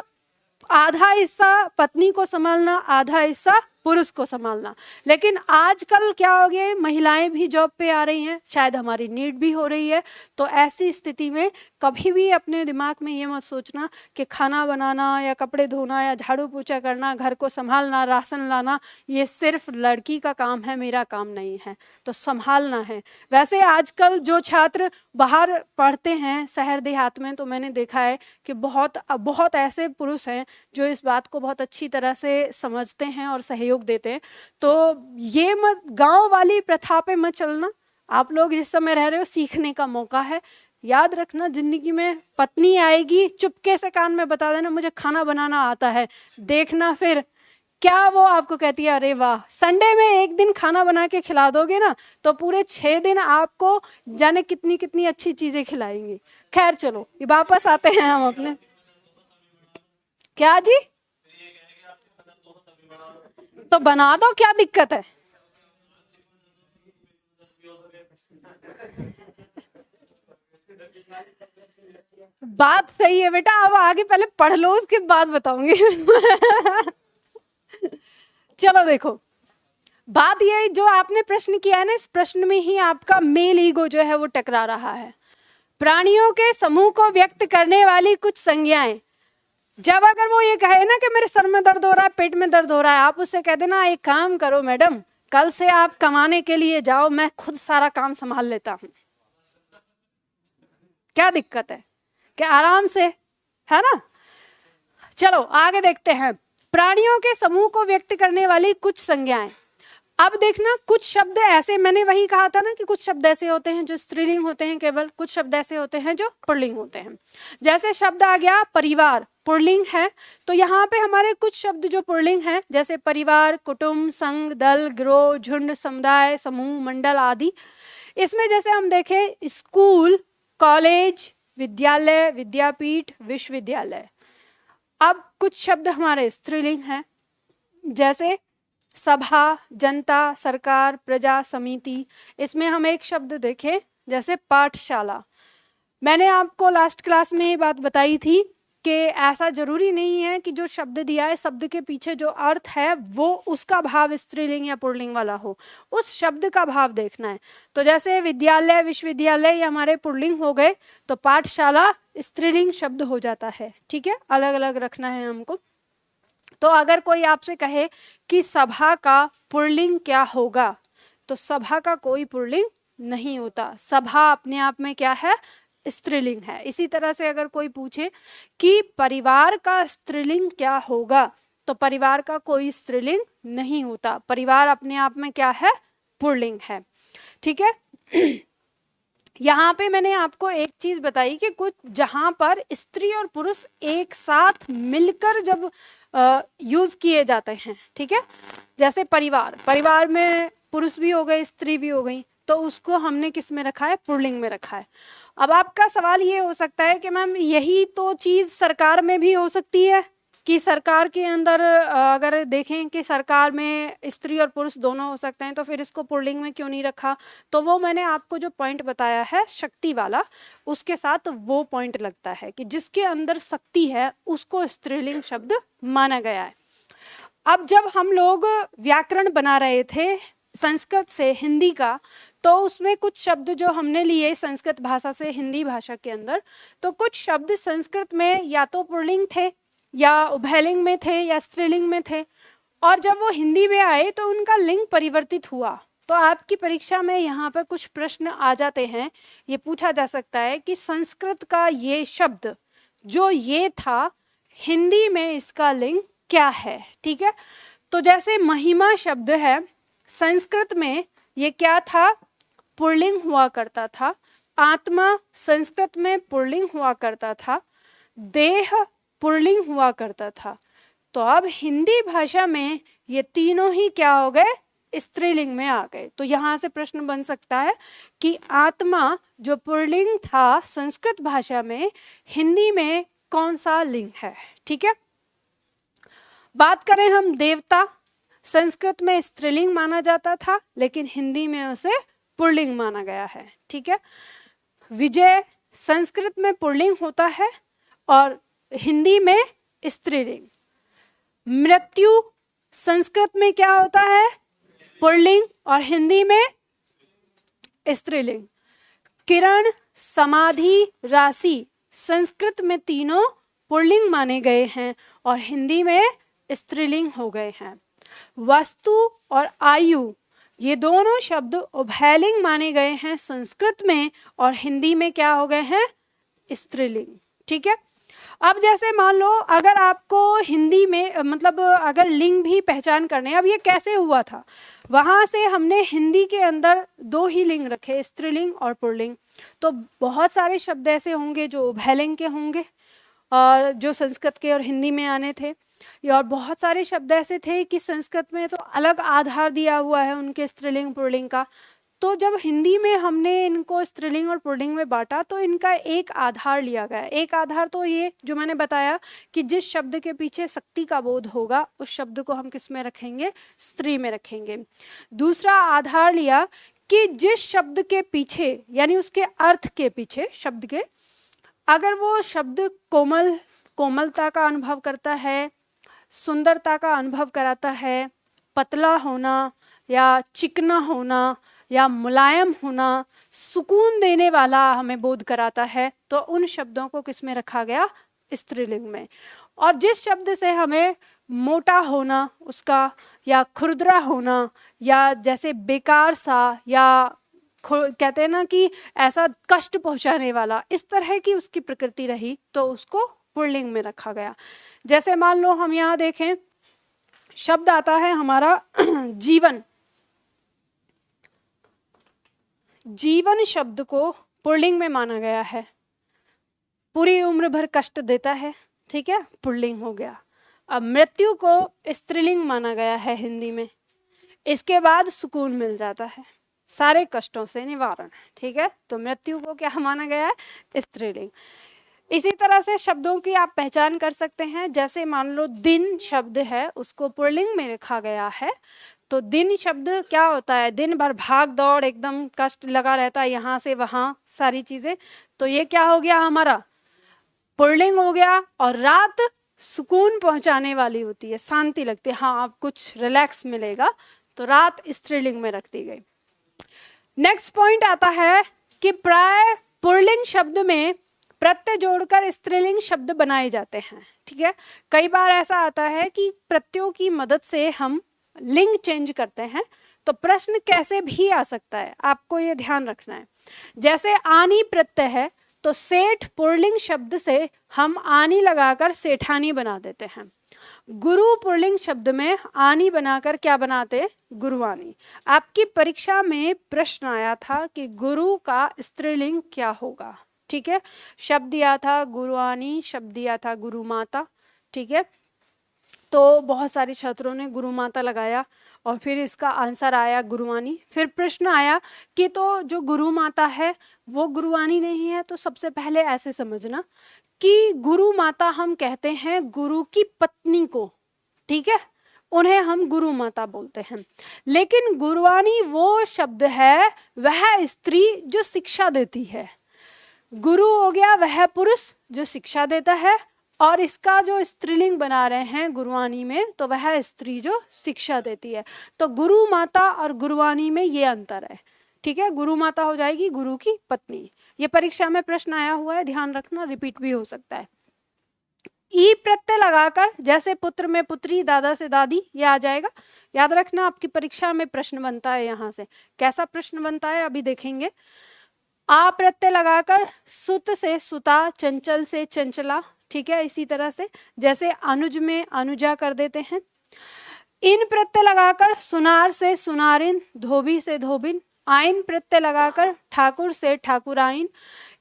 आधा हिस्सा पत्नी को संभालना, आधा हिस्सा पुरुष को संभालना। लेकिन आजकल क्या हो गया, महिलाएं भी जॉब पे आ रही हैं, शायद हमारी नीड भी हो रही है। तो ऐसी स्थिति में कभी भी अपने दिमाग में ये मत सोचना कि खाना बनाना या कपड़े धोना या झाड़ू पोछा करना, घर को संभालना, राशन लाना, ये सिर्फ लड़की का काम है, मेरा काम नहीं है। तो संभालना है। वैसे आजकल जो छात्र बाहर पढ़ते हैं शहर देहात में, तो मैंने देखा है कि बहुत ऐसे पुरुष हैं जो इस बात को बहुत अच्छी तरह से समझते हैं और सहयोग देते हैं। तो ये मत, गांव वाली प्रथा पे मत चलना। आप लोग जिस समय रह रहे हो, सीखने का मौका है। याद रखना, जिंदगी में पत्नी आएगी, चुपके से कान में बता देना मुझे खाना बनाना आता है। देखना फिर क्या वो आपको कहती है, अरे वाह, संडे में एक दिन खाना बना के खिला दोगे ना, तो पूरे 6 दिन आपको जाने कितनी कितनी अच्छी चीजें खिलाएंगी। खैर चलो, वापस आते हैं हम अपने। क्या जी? तो बना दो, क्या दिक्कत है? बात सही है बेटा, अब आगे पहले पढ़ लो, उसके बाद बताऊंगी। चलो देखो, बात ये जो आपने प्रश्न किया है ना, इस प्रश्न में ही आपका मेल ईगो जो है वो टकरा रहा है। प्राणियों के समूह को व्यक्त करने वाली कुछ संज्ञाएं, जब अगर वो ये कहे ना कि मेरे सर में दर्द हो रहा है, पेट में दर्द हो रहा है, आप उससे कह देना एक काम करो मैडम, कल से आप कमाने के लिए जाओ, मैं खुद सारा काम संभाल लेता हूं। क्या दिक्कत है? क्या आराम से, है ना? चलो आगे देखते हैं। प्राणियों के समूह को व्यक्त करने वाली कुछ संज्ञाएं। अब देखना, कुछ शब्द ऐसे, मैंने वही कहा था ना कि कुछ शब्द ऐसे होते हैं जो स्त्रीलिंग होते हैं केवल, कुछ शब्द ऐसे होते हैं जो पुल्लिंग होते हैं। जैसे शब्द आ गया परिवार, पुल्लिंग है, तो यहाँ पे हमारे कुछ शब्द जो पुल्लिंग हैं, जैसे परिवार, कुटुंब, संघ, दल, गिरोह, झुंड, समुदाय, समूह, मंडल आदि। इसमें जैसे हम देखें स्कूल, कॉलेज, विद्यालय, विद्यापीठ, विश्वविद्यालय। अब कुछ शब्द हमारे स्त्रीलिंग हैं, जैसे सभा, जनता, सरकार, प्रजा, समिति। इसमें हम एक शब्द देखें जैसे पाठशाला। मैंने आपको लास्ट क्लास में ये बात बताई थी कि ऐसा जरूरी नहीं है कि जो शब्द दिया है शब्द के पीछे जो अर्थ है वो उसका भाव स्त्रीलिंग या पुल्लिंग वाला हो, उस शब्द का भाव देखना है। तो जैसे विद्यालय, विश्वविद्यालय ये हमारे पुल्लिंग हो गए, तो पाठशाला स्त्रीलिंग शब्द हो जाता है। ठीक है, अलग अलग रखना है हमको। तो अगर कोई आपसे कहे कि सभा का पुल्लिंग क्या होगा, तो सभा का कोई पुल्लिंग नहीं होता। सभा अपने आप में क्या है, स्त्रीलिंग है। इसी तरह से अगर कोई पूछे कि परिवार का स्त्रीलिंग क्या होगा, तो परिवार का कोई स्त्रीलिंग नहीं होता। परिवार अपने आप में क्या है, पुल्लिंग है। ठीक है। यहाँ पे मैंने आपको एक चीज बताई कि कुछ जहां पर स्त्री और पुरुष एक साथ मिलकर जब यूज किए जाते हैं, ठीक है, जैसे परिवार, परिवार में पुरुष भी हो गए, स्त्री भी हो गई, तो उसको हमने किस में रखा है, पुल्लिंग में रखा है। अब आपका सवाल ये हो सकता है कि मैम यही तो चीज सरकार में भी हो सकती है, कि सरकार के अंदर अगर देखें कि सरकार में स्त्री और पुरुष दोनों हो सकते हैं, तो फिर इसको पुल्लिंग में क्यों नहीं रखा। तो वो मैंने आपको जो पॉइंट बताया है शक्ति वाला, उसके साथ वो पॉइंट लगता है कि जिसके अंदर शक्ति है उसको स्त्रीलिंग शब्द माना गया है। अब जब हम लोग व्याकरण बना रहे थे संस्कृत से हिंदी का, तो उसमें कुछ शब्द जो हमने लिए संस्कृत भाषा से हिंदी भाषा के अंदर, तो कुछ शब्द संस्कृत में या तो पुल्लिंग थे या उभयलिंग में थे या स्त्रीलिंग में थे, और जब वो हिंदी में आए तो उनका लिंग परिवर्तित हुआ। तो आपकी परीक्षा में यहाँ पर कुछ प्रश्न आ जाते हैं, ये पूछा जा सकता है कि संस्कृत का ये शब्द जो ये था, हिंदी में इसका लिंग क्या है। ठीक है, तो जैसे महिमा शब्द है, संस्कृत में ये क्या था, पुल्लिंग हुआ करता था। आत्मा संस्कृत में पुल्लिंग हुआ करता था। देह पुल्लिंग हुआ करता था। तो अब हिंदी भाषा में ये तीनों ही क्या हो गए, स्त्रीलिंग में आ गए। तो यहाँ से प्रश्न बन सकता है कि आत्मा जो पुल्लिंग था संस्कृत भाषा में, हिंदी में कौन सा लिंग है। ठीक है, बात करें हम देवता, संस्कृत में स्त्रीलिंग माना जाता था लेकिन हिंदी में उसे पुल्लिंग माना गया है। ठीक है, विजय संस्कृत में पुल्लिंग होता है और हिंदी में स्त्रीलिंग। मृत्यु संस्कृत में क्या होता है, पुल्लिंग, और हिंदी में स्त्रीलिंग। किरण, समाधि, राशि संस्कृत में तीनों पुल्लिंग माने गए हैं और हिंदी में स्त्रीलिंग हो गए हैं। वस्तु और आयु ये दोनों शब्द उभयलिंग माने गए हैं संस्कृत में और हिंदी में क्या हो गए हैं, स्त्रीलिंग। ठीक है, अब जैसे मान लो अगर आपको हिंदी में मतलब अगर लिंग भी पहचान करने, अब ये कैसे हुआ था, वहाँ से हमने हिंदी के अंदर दो ही लिंग रखे, स्त्रीलिंग और पुल्लिंग। तो बहुत सारे शब्द ऐसे होंगे जो उभयलिंग के होंगे जो संस्कृत के और हिंदी में आने थे, और बहुत सारे शब्द ऐसे थे कि संस्कृत में तो अलग आधार दिया हुआ है उनके स्त्रीलिंग पुल्लिंग का। तो जब हिंदी में हमने इनको स्त्रीलिंग और पुल्लिंग में बांटा तो इनका एक आधार लिया गया। एक आधार तो ये जो मैंने बताया कि जिस शब्द के पीछे शक्ति का बोध होगा उस शब्द को हम किस में रखेंगे, स्त्री में रखेंगे। दूसरा आधार लिया कि जिस शब्द के पीछे यानी उसके अर्थ के पीछे शब्द के, अगर वो शब्द कोमलता का अनुभव करता है, सुंदरता का अनुभव कराता है, पतला होना या चिकना होना या मुलायम होना, सुकून देने वाला हमें बोध कराता है, तो उन शब्दों को किस में रखा गया, स्त्रीलिंग में। और जिस शब्द से हमें मोटा होना उसका या खुरदरा होना या जैसे बेकार सा या कहते हैं ना कि ऐसा कष्ट पहुंचाने वाला, इस तरह की उसकी प्रकृति रही तो उसको पुल्लिंग में रखा गया। जैसे मान लो हम यहाँ देखें शब्द आता है हमारा जीवन। जीवन शब्द को पुल्लिंग में माना गया है। पूरी उम्र भर कष्ट देता है, ठीक है, पुल्लिंग हो गया। अब मृत्यु को स्त्रीलिंग माना गया है हिंदी में। इसके बाद सुकून मिल जाता है, सारे कष्टों से निवारण, ठीक है। तो मृत्यु को क्या माना गया है, स्त्रीलिंग। इसी तरह से शब्दों की आप पहचान कर सकते हैं, जैसे मान लो दिन शब्द है, उसको पुल्लिंग में लिखा गया है, तो दिन शब्द क्या होता है, दिन भर भाग दौड़, एकदम कष्ट लगा रहता है, यहाँ से वहाँ सारी चीजें, तो ये क्या हो गया हमारा, पुल्लिंग हो गया। और रात सुकून पहुंचाने वाली होती है, शांति लगती है, हाँ अब कुछ रिलैक्स मिलेगा, तो रात स्त्रीलिंग में रख दी गई। नेक्स्ट पॉइंट आता है कि प्राय पुल्लिंग शब्द में प्रत्यय जोड़कर स्त्रीलिंग शब्द बनाए जाते हैं, ठीक है। कई बार ऐसा आता है कि प्रत्ययों की मदद से हम लिंग चेंज करते हैं, तो प्रश्न कैसे भी आ सकता है, आपको ये ध्यान रखना है। जैसे आनी प्रत्यय है, तो सेठ पुल्लिंग शब्द से हम आनी लगाकर सेठानी बना देते हैं। गुरु पुल्लिंग शब्द में आनी बनाकर क्या बनाते, गुरुआनी। आपकी परीक्षा में प्रश्न आया था कि गुरु का स्त्रीलिंग क्या होगा, ठीक है। शब्द दिया था गुरुआनी, शब्द दिया था गुरु माता, ठीक है। तो बहुत सारे छात्रों ने गुरु माता लगाया और फिर इसका आंसर आया गुरुआनी। फिर प्रश्न आया कि तो जो गुरु माता है वो गुरुआनी नहीं है, तो सबसे पहले ऐसे समझना कि गुरु माता हम कहते हैं गुरु की पत्नी को, ठीक है, उन्हें हम गुरु माता बोलते हैं। लेकिन गुरुआनी वो शब्द है, वह स्त्री जो शिक्षा देती है। गुरु हो गया वह पुरुष जो शिक्षा देता है, और इसका जो स्त्रीलिंग बना रहे हैं गुरुआनी में, तो वह स्त्री जो शिक्षा देती है। तो गुरु माता और गुरुआनी में ये अंतर है, ठीक है। गुरु माता हो जाएगी गुरु की पत्नी। ये परीक्षा में प्रश्न आया हुआ है, ध्यान रखना, रिपीट भी हो सकता है। ई प्रत्यय लगाकर, जैसे पुत्र में पुत्री, दादा से दादी, ये आ जाएगा। याद रखना आपकी परीक्षा में प्रश्न बनता है, यहाँ से कैसा प्रश्न बनता है अभी देखेंगे। आ प्रत्यय लगाकर सुत से सुता, चंचल से चंचला, ठीक है। इसी तरह से जैसे अनुज में अनुजा कर देते हैं। इन प्रत्यय लगाकर सुनार से सुनारिन, धोबी से धोबिन। आइन प्रत्यय लगाकर ठाकुर से ठाकुराइन।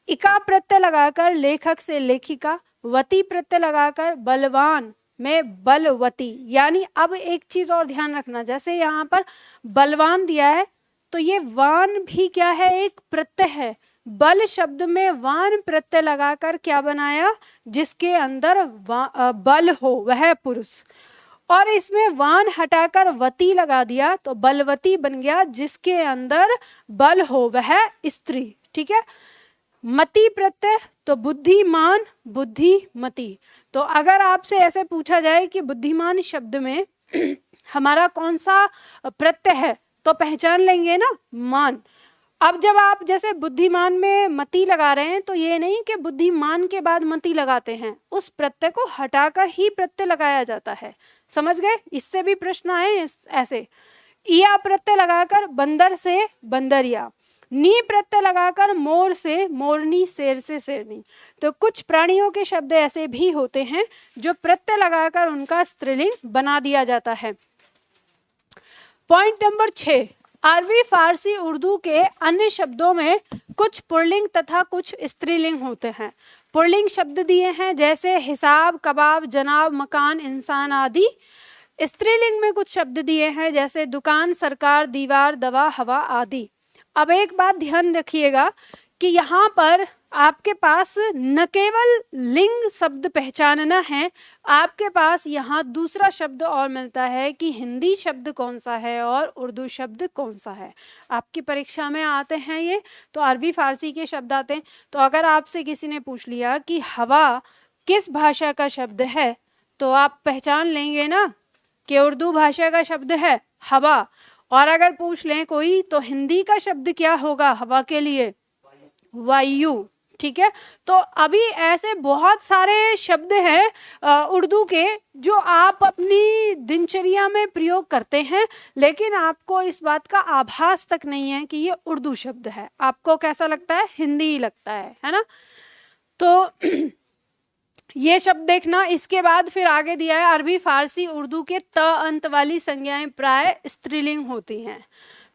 इका प्रत्यय लगाकर लेखक से लेखिका। वती प्रत्यय लगाकर बलवान में बलवती। यानी अब एक चीज और ध्यान रखना, जैसे यहाँ पर बलवान दिया है, तो ये वान भी क्या है, एक प्रत्यय है। बल शब्द में वान प्रत्यय लगाकर क्या बनाया, जिसके अंदर बल हो वह पुरुष, और इसमें वान हटाकर वती लगा दिया, तो बलवती बन गया, जिसके अंदर बल हो वह स्त्री, ठीक है। मति प्रत्यय, तो बुद्धिमान, बुद्धिमती। तो अगर आपसे ऐसे पूछा जाए कि बुद्धिमान शब्द में हमारा कौन सा प्रत्यय है, तो पहचान लेंगे ना, मान। अब जब आप जैसे बुद्धिमान में मति लगा रहे हैं, तो ये नहीं कि बुद्धिमान के बाद मति लगाते हैं, उस प्रत्यय को हटाकर ही प्रत्यय लगाया जाता है, समझ गए। इससे भी प्रश्न आए ऐसे। इया प्रत्यय लगाकर बंदर से बंदरिया। नी प्रत्यय लगाकर मोर से मोरनी, शेर से शेरनी। तो कुछ प्राणियों के शब्द ऐसे भी होते हैं जो प्रत्यय लगाकर उनका स्त्रीलिंग बना दिया जाता है। पॉइंट नंबर 6, अरबी, फारसी, उर्दू के अन्य शब्दों में कुछ पुल्लिंग तथा कुछ स्त्रीलिंग होते हैं। पुल्लिंग शब्द दिए हैं जैसे हिसाब, कबाब, जनाब, मकान, इंसान आदि। स्त्रीलिंग में कुछ शब्द दिए हैं जैसे दुकान, सरकार, दीवार, दवा, हवा आदि। अब एक बात ध्यान रखिएगा कि यहाँ पर आपके पास न केवल लिंग शब्द पहचानना है, आपके पास यहाँ दूसरा शब्द और मिलता है कि हिंदी शब्द कौन सा है और उर्दू शब्द कौन सा है। आपकी परीक्षा में आते हैं ये, तो अरबी फारसी के शब्द आते हैं। तो अगर आपसे किसी ने पूछ लिया कि हवा किस भाषा का शब्द है, तो आप पहचान लेंगे ना कि उर्दू भाषा का शब्द है हवा। और अगर पूछ लें कोई तो हिंदी का शब्द क्या होगा हवा के लिए, वायु, ठीक है। तो अभी ऐसे बहुत सारे शब्द हैं उर्दू के जो आप अपनी दिनचर्या में प्रयोग करते हैं, लेकिन आपको इस बात का आभास तक नहीं है कि ये उर्दू शब्द है। आपको कैसा लगता है, हिंदी ही लगता है ना। तो ये शब्द देखना। इसके बाद फिर आगे दिया है अरबी, फारसी, उर्दू के त अंत वाली संज्ञाएं प्राय स्त्रीलिंग होती हैं।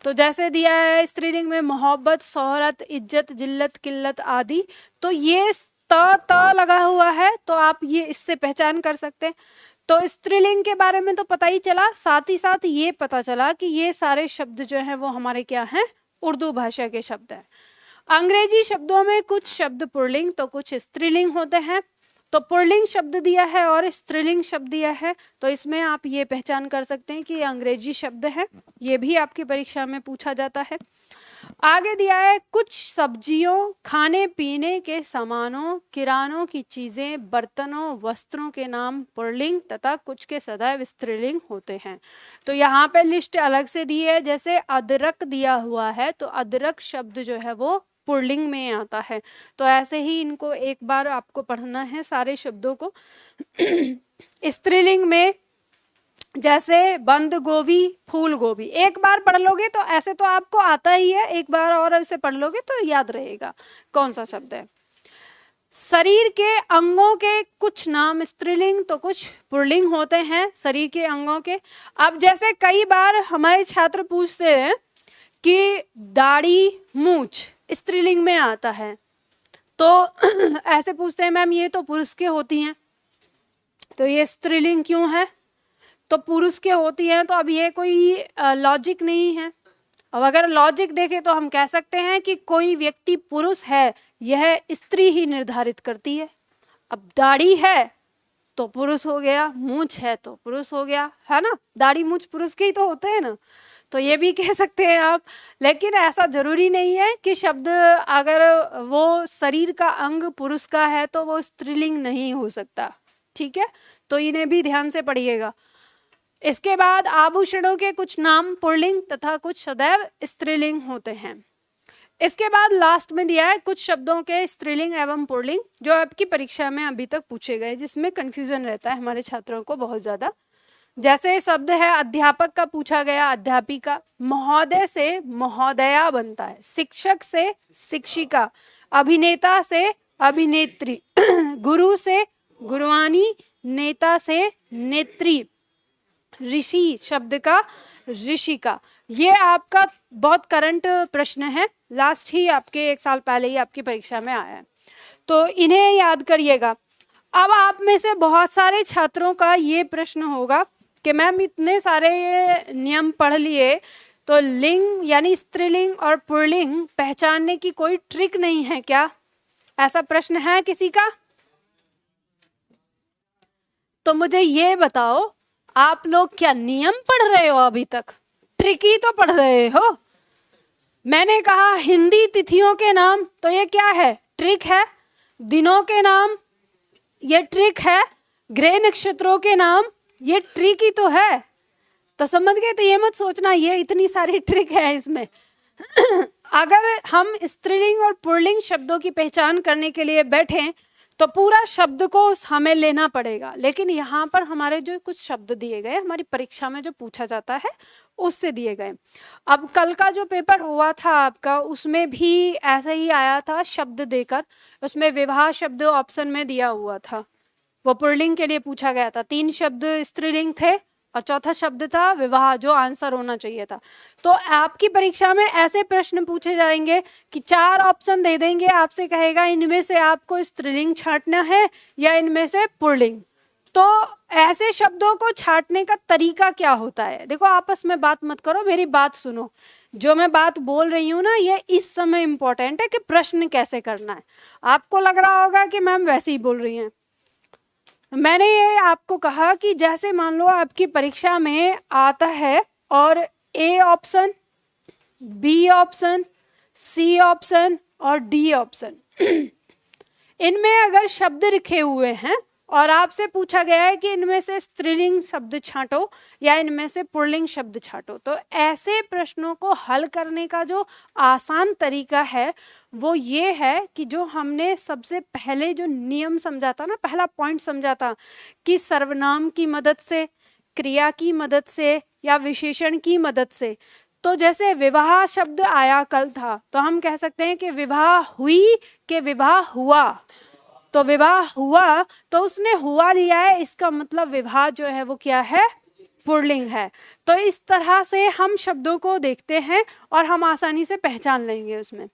तो जैसे दिया है स्त्रीलिंग में मोहब्बत, शोहरत, इज्जत, जिल्लत, किल्लत आदि। तो ये त लगा हुआ है, तो आप ये इससे पहचान कर सकते हैं। तो स्त्रीलिंग के बारे में तो पता ही चला, साथ ही साथ ये पता चला कि ये सारे शब्द जो हैं वो हमारे क्या हैं, उर्दू भाषा के शब्द हैं। अंग्रेजी शब्दों में कुछ शब्द पुल्लिंग तो कुछ स्त्रीलिंग होते हैं। तो पुल्लिंग शब्द दिया है और स्त्रीलिंग शब्द दिया है, तो इसमें आप ये पहचान कर सकते हैं कि ये अंग्रेजी शब्द है, ये भी आपकी परीक्षा में पूछा जाता है। आगे दिया है कुछ सब्जियों, खाने पीने के सामानों, किरानों की चीजें, बर्तनों, वस्त्रों के नाम पुल्लिंग तथा कुछ के सदैव स्त्रीलिंग होते हैं। तो यहाँ पे लिस्ट अलग से दी है, जैसे अदरक दिया हुआ है तो अदरक शब्द जो है वो पुल्लिंग में आता है। तो ऐसे ही इनको एक बार आपको पढ़ना है सारे शब्दों को। स्त्रीलिंग में जैसे बंद गोभी, फूल गोभी, एक बार पढ़ लोगे तो ऐसे तो आपको आता ही है, एक बार और इसे पढ़ लोगे तो याद रहेगा कौन सा शब्द है। शरीर के अंगों के कुछ नाम स्त्रीलिंग तो कुछ पुल्लिंग होते हैं, शरीर के अंगों के। अब जैसे कई बार हमारे छात्र पूछते हैं कि दाढ़ी, मूछ स्त्रीलिंग में आता है, तो ऐसे पूछते हैं मैम ये तो पुरुष के होती हैं, तो ये स्त्रीलिंग क्यों है? तो पुरुष के होती हैं, तो अब ये कोई लॉजिक नहीं है। अब अगर लॉजिक देखें तो हम कह सकते हैं कि कोई व्यक्ति पुरुष है यह स्त्री ही निर्धारित करती है। अब दाढ़ी है तो पुरुष हो गया, मूछ है तो पुरुष हो गया, है ना, दाढ़ी मूछ पुरुष के ही तो होते हैं ना, तो ये भी कह सकते हैं आप। लेकिन ऐसा जरूरी नहीं है कि शब्द अगर वो शरीर का अंग पुरुष का है तो वो स्त्रीलिंग नहीं हो सकता, ठीक है, तो इन्हें भी ध्यान से पढ़िएगा। इसके बाद आभूषणों के कुछ नाम पुल्लिंग तथा कुछ सदैव स्त्रीलिंग होते हैं। इसके बाद लास्ट में दिया है कुछ शब्दों के स्त्रीलिंग एवं पुल्लिंग जो आपकी परीक्षा में अभी तक पूछे गए, जिसमें कंफ्यूजन रहता है हमारे छात्रों को बहुत ज्यादा। जैसे शब्द है अध्यापक का पूछा गया अध्यापिका, महोदय से महोदया बनता है, शिक्षक से शिक्षिका, अभिनेता से अभिनेत्री, गुरु से गुरुवानी, नेता से नेत्री, ऋषि शब्द का ऋषिका। ये आपका बहुत करंट प्रश्न है, लास्ट ही आपके एक साल पहले ही आपकी परीक्षा में आया है, तो इन्हें याद करिएगा। अब आप में से बहुत सारे छात्रों का ये प्रश्न होगा कि मैम इतने सारे नियम पढ़ लिए तो लिंग यानी स्त्रीलिंग और पुल्लिंग पहचानने की कोई ट्रिक नहीं है क्या? ऐसा प्रश्न है किसी का? तो मुझे ये बताओ, आप लोग क्या नियम पढ़ रहे हो अभी तक? ट्रिक ही तो पढ़ रहे हो। मैंने कहा हिंदी तिथियों के नाम, तो ये क्या है? ट्रिक है। दिनों के नाम, ये ट्रिक है। ग्रह नक्षत्रों के नाम, ये ट्रिक ही तो है। तो समझ गए? तो ये मत सोचना ये इतनी सारी ट्रिक है इसमें। अगर हम स्त्रीलिंग और पुल्लिंग शब्दों की पहचान करने के लिए बैठें तो पूरा शब्द को हमें लेना पड़ेगा, लेकिन यहाँ पर हमारे जो कुछ शब्द दिए गए हमारी परीक्षा में जो पूछा जाता है उससे दिए गए। अब कल का जो पेपर हुआ था आपका, उसमें भी ऐसा ही आया था शब्द देकर, उसमें विवाह शब्द ऑप्शन में दिया हुआ था, वो पुल्लिंग के लिए पूछा गया था। 3 शब्द स्त्रीलिंग थे और चौथा शब्द था विवाह, जो आंसर होना चाहिए था। तो आपकी परीक्षा में ऐसे प्रश्न पूछे जाएंगे कि 4 ऑप्शन दे देंगे, आपसे कहेगा इनमें से आपको स्त्रीलिंग छांटना है या इनमें से पुल्लिंग। तो ऐसे शब्दों को छांटने का तरीका क्या होता है? देखो आपस में बात मत करो, मेरी बात सुनो। जो मैं बात बोल रही हूँ ना, ये इस समय इंपॉर्टेंट है कि प्रश्न कैसे करना है। आपको लग रहा होगा कि मैम वैसे ही बोल रही हैं। मैंने ये आपको कहा कि जैसे मान लो आपकी परीक्षा में आता है और A option, B option, C option और डी ऑप्शन, इनमें अगर शब्द लिखे हुए हैं और आपसे पूछा गया है कि इनमें से स्त्रीलिंग शब्द छांटो या इनमें से पुल्लिंग शब्द छांटो, तो ऐसे प्रश्नों को हल करने का जो आसान तरीका है वो ये है कि जो हमने सबसे पहले जो नियम समझा था ना, पहला पॉइंट समझा था कि सर्वनाम की मदद से, क्रिया की मदद से या विशेषण की मदद से। तो जैसे विवाह शब्द आया कल था, तो हम कह सकते हैं कि विवाह हुई कि विवाह हुआ। तो विवाह हुआ तो उसने हुआ लिया है, इसका मतलब विवाह जो है वो क्या है? पुल्लिंग है। तो इस तरह से हम शब्दों को देखते हैं और हम आसानी से पहचान लेंगे उसमें।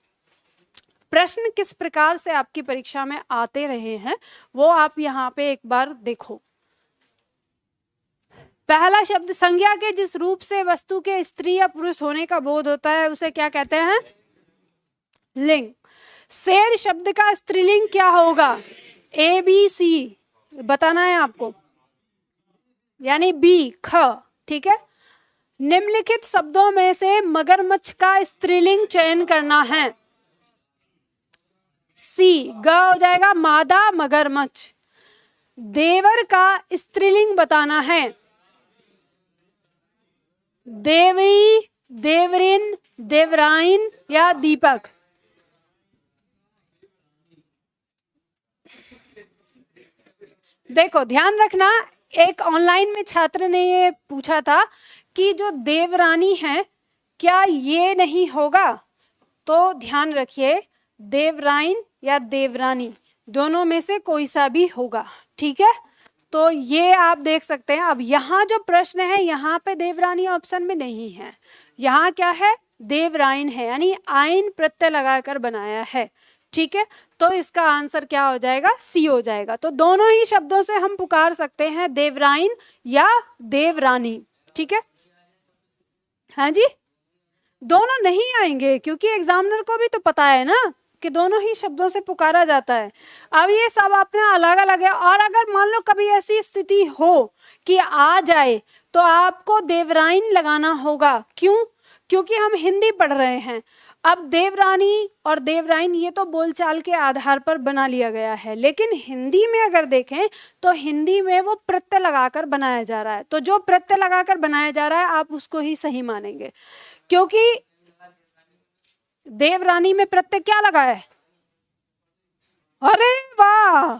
प्रश्न किस प्रकार से आपकी परीक्षा में आते रहे हैं वो आप यहाँ पे एक बार देखो। पहला शब्द संज्ञा के जिस रूप से वस्तु के स्त्री या पुरुष होने का बोध होता है उसे क्या कहते हैं? लिंग। शेर शब्द का स्त्रीलिंग क्या होगा? ABC बताना है आपको, यानी बी, ख। ठीक है। निम्नलिखित शब्दों में से मगरमच्छ का स्त्रीलिंग चयन करना है। सी, ग हो जाएगा, मादा मगरमच्छ। देवर का स्त्रीलिंग बताना है। देवरी, देवरिन, देवराइन या दीपक। देखो ध्यान रखना, एक ऑनलाइन में छात्र ने ये पूछा था कि जो देवरानी है क्या ये नहीं होगा? तो ध्यान रखिए, देवराइन या देवरानी दोनों में से कोई सा भी होगा। ठीक है, तो ये आप देख सकते हैं। अब यहाँ जो प्रश्न है यहाँ पे देवरानी ऑप्शन में नहीं है, यहाँ क्या है? देवराइन है, यानी आइन प्रत्यय लगाकर बनाया है। ठीक है, तो इसका आंसर क्या हो जाएगा? सी हो जाएगा। तो दोनों ही शब्दों से हम पुकार सकते हैं, देवराइन या देवरानी। ठीक है, हाँ जी, दोनों नहीं आएंगे क्योंकि एग्जामिनर को भी तो पता है ना कि दोनों ही शब्दों से पुकारा जाता है। अब ये सब आपने अलग अलग है, और अगर मान लो कभी ऐसी स्थिति हो कि आ जाए तो आपको देवराइन लगाना होगा। क्यों? क्योंकि हम हिंदी पढ़ रहे हैं। अब देवरानी और देवराइन ये तो बोलचाल के आधार पर बना लिया गया है, लेकिन हिंदी में अगर देखें तो हिंदी में वो प्रत्यय लगाकर बनाया जा रहा है। तो जो प्रत्यय लगाकर बनाया जा रहा है आप उसको ही सही मानेंगे, क्योंकि देवरानी में प्रत्यय क्या लगा है? अरे वाह,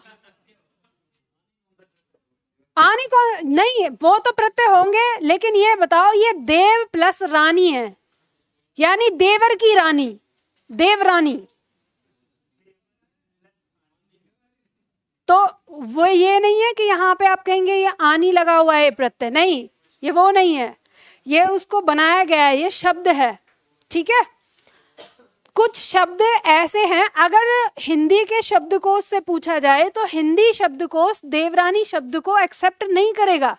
आनी को नहीं है, वो तो प्रत्यय होंगे, लेकिन ये बताओ ये देव प्लस रानी है, यानी देवर की रानी, देवरानी। तो वो ये नहीं है कि यहाँ पे आप कहेंगे ये आनी लगा हुआ है प्रत्यय, नहीं, ये वो नहीं है, ये उसको बनाया गया है, ये शब्द है। ठीक है, कुछ शब्द ऐसे हैं, अगर हिंदी के शब्दकोश से पूछा जाए तो हिंदी शब्दकोश देवरानी शब्द को एक्सेप्ट नहीं करेगा।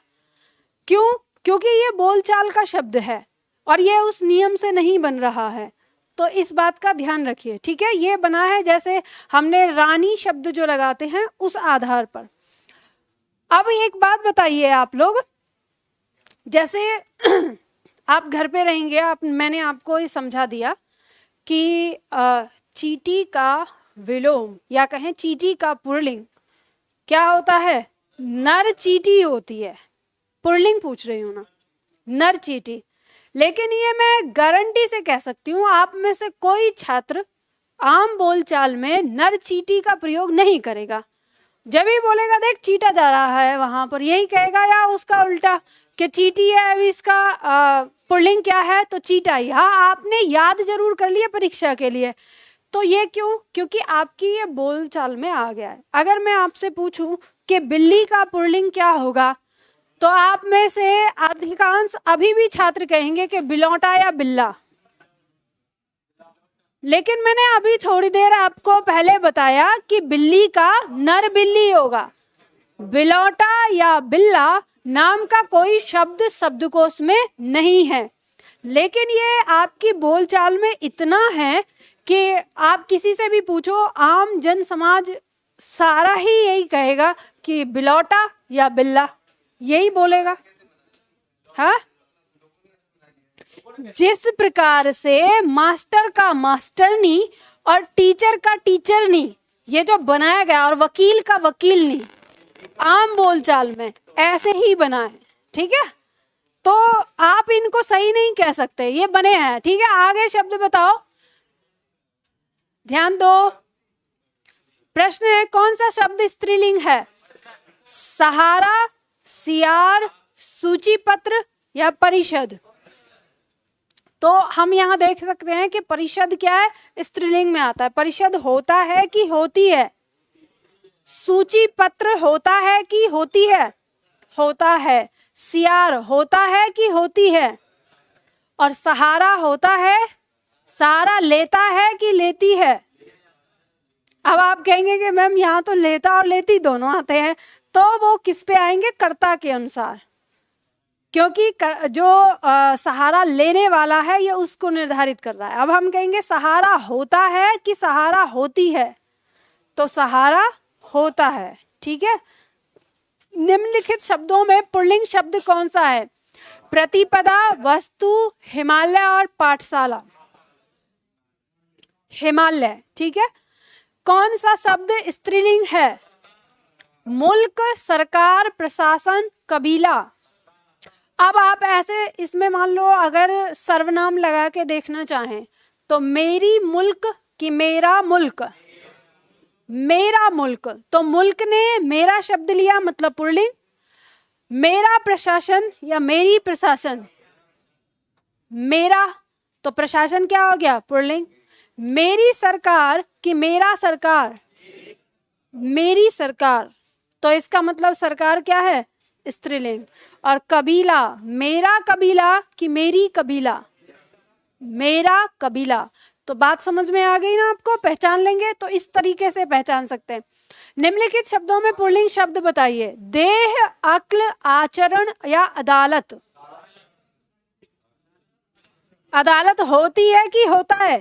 क्यों? क्योंकि ये बोलचाल का शब्द है और ये उस नियम से नहीं बन रहा है। तो इस बात का ध्यान रखिए। ठीक है, ये बना है जैसे हमने रानी शब्द जो लगाते हैं उस आधार पर। अब एक बात बताइए आप लोग, जैसे आप घर पे रहेंगे, मैंने आपको ये समझा दिया कि चींटी का विलोम या कहें चींटी का पुल्लिंग क्या होता है? नर चींटी होती है। पुल्लिंग पूछ रही हूँ ना, नर चींटी। लेकिन ये मैं गारंटी से कह सकती हूँ, आप में से कोई छात्र आम बोलचाल में नर चींटी का प्रयोग नहीं करेगा। जब भी बोलेगा देख चीटा जा रहा है वहां पर, यही कहेगा, या उसका उल्टा कि चीटी है, अभी इसका पुल्लिंग क्या है? तो चीटा ही। हाँ, आपने याद जरूर कर लिया परीक्षा के लिए। तो ये क्यों? क्योंकि आपकी ये बोलचाल में आ गया है। अगर मैं आपसे पूछूं कि बिल्ली का पुल्लिंग क्या होगा, तो आप में से अधिकांश अभी भी छात्र कहेंगे कि बिलौटा या बिल्ला। लेकिन मैंने अभी थोड़ी देर आपको पहले बताया कि बिल्ली का नर बिल्ली होगा। बिलौटा या बिल्ला नाम का कोई शब्द शब्दकोश में नहीं है, लेकिन ये आपकी बोलचाल में इतना है कि आप किसी से भी पूछो, आम जन समाज सारा ही यही कहेगा कि बिलौटा या बिल्ला, यही बोलेगा। हाँ, जिस प्रकार से मास्टर का मास्टरनी और टीचर का टीचरनी ये जो बनाया गया, और वकील का वकीलनी आम बोलचाल में ऐसे ही बना है। ठीक है, तो आप इनको सही नहीं कह सकते, ये बने हैं। ठीक है, आगे शब्द बताओ, ध्यान दो। प्रश्न है, कौन सा शब्द स्त्रीलिंग है? सहारा, सियार, सूचीपत्र या परिषद? तो हम यहाँ देख सकते हैं कि परिषद क्या है? स्त्रीलिंग में आता है। परिषद होता है कि होती है? सूची पत्र होता है कि होती है? होता है। सियार होता है कि होती है? और सहारा होता है, सहारा लेता है कि लेती है? अब आप कहेंगे कि मैम यहाँ तो लेता और लेती दोनों आते हैं, तो वो किस पे आएंगे? कर्ता के अनुसार। क्योंकि जो सहारा लेने वाला है ये उसको निर्धारित कर रहा है। अब हम कहेंगे सहारा होता है कि सहारा होती है, तो सहारा होता है। ठीक है। निम्नलिखित शब्दों में पुल्लिंग शब्द कौन सा है? प्रतिपदा, वस्तु, हिमालय और पाठशाला। हिमालय। ठीक है। कौन सा शब्द स्त्रीलिंग है? मुल्क, सरकार, प्रशासन, कबीला। अब आप ऐसे इसमें मान लो अगर सर्वनाम लगा के देखना चाहें तो मेरी मुल्क कि मेरा मुल्क, मेरा मुल्क, तो मुल्क ने मेरा शब्द लिया मतलब पुल्लिंग। मेरा प्रशासन या मेरी प्रशासन, मेरा, तो प्रशासन क्या हो गया? पुल्लिंग। मेरी सरकार कि मेरा सरकार, मेरी सरकार, तो इसका मतलब सरकार क्या है? स्त्रीलिंग। और कबीला, मेरा कबीला कि मेरी कबीला, मेरा कबीला। तो बात समझ में आ गई ना आपको? पहचान लेंगे तो इस तरीके से पहचान सकते हैं। निम्नलिखित शब्दों में पुल्लिंग शब्द बताइए। देह, अक्ल, आचरण या अदालत। अदालत होती है कि होता है?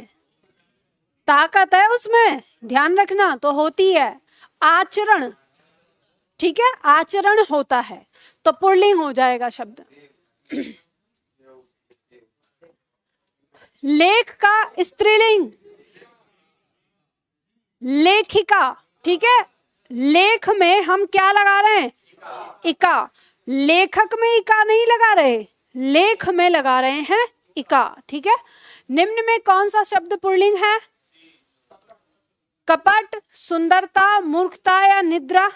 ताकत है उसमें, ध्यान रखना, तो होती है। आचरण, ठीक है, आचरण होता है, तो पुल्लिंग हो जाएगा शब्द। लेख का स्त्रीलिंग लेखिका। ठीक है। लेख में हम क्या लगा रहे हैं? इका। लेखक में इका नहीं लगा रहे, लेख में लगा रहे हैं इका। ठीक है। निम्न में कौन सा शब्द पुल्लिंग है? कपट, सुंदरता, मूर्खता या निद्रा।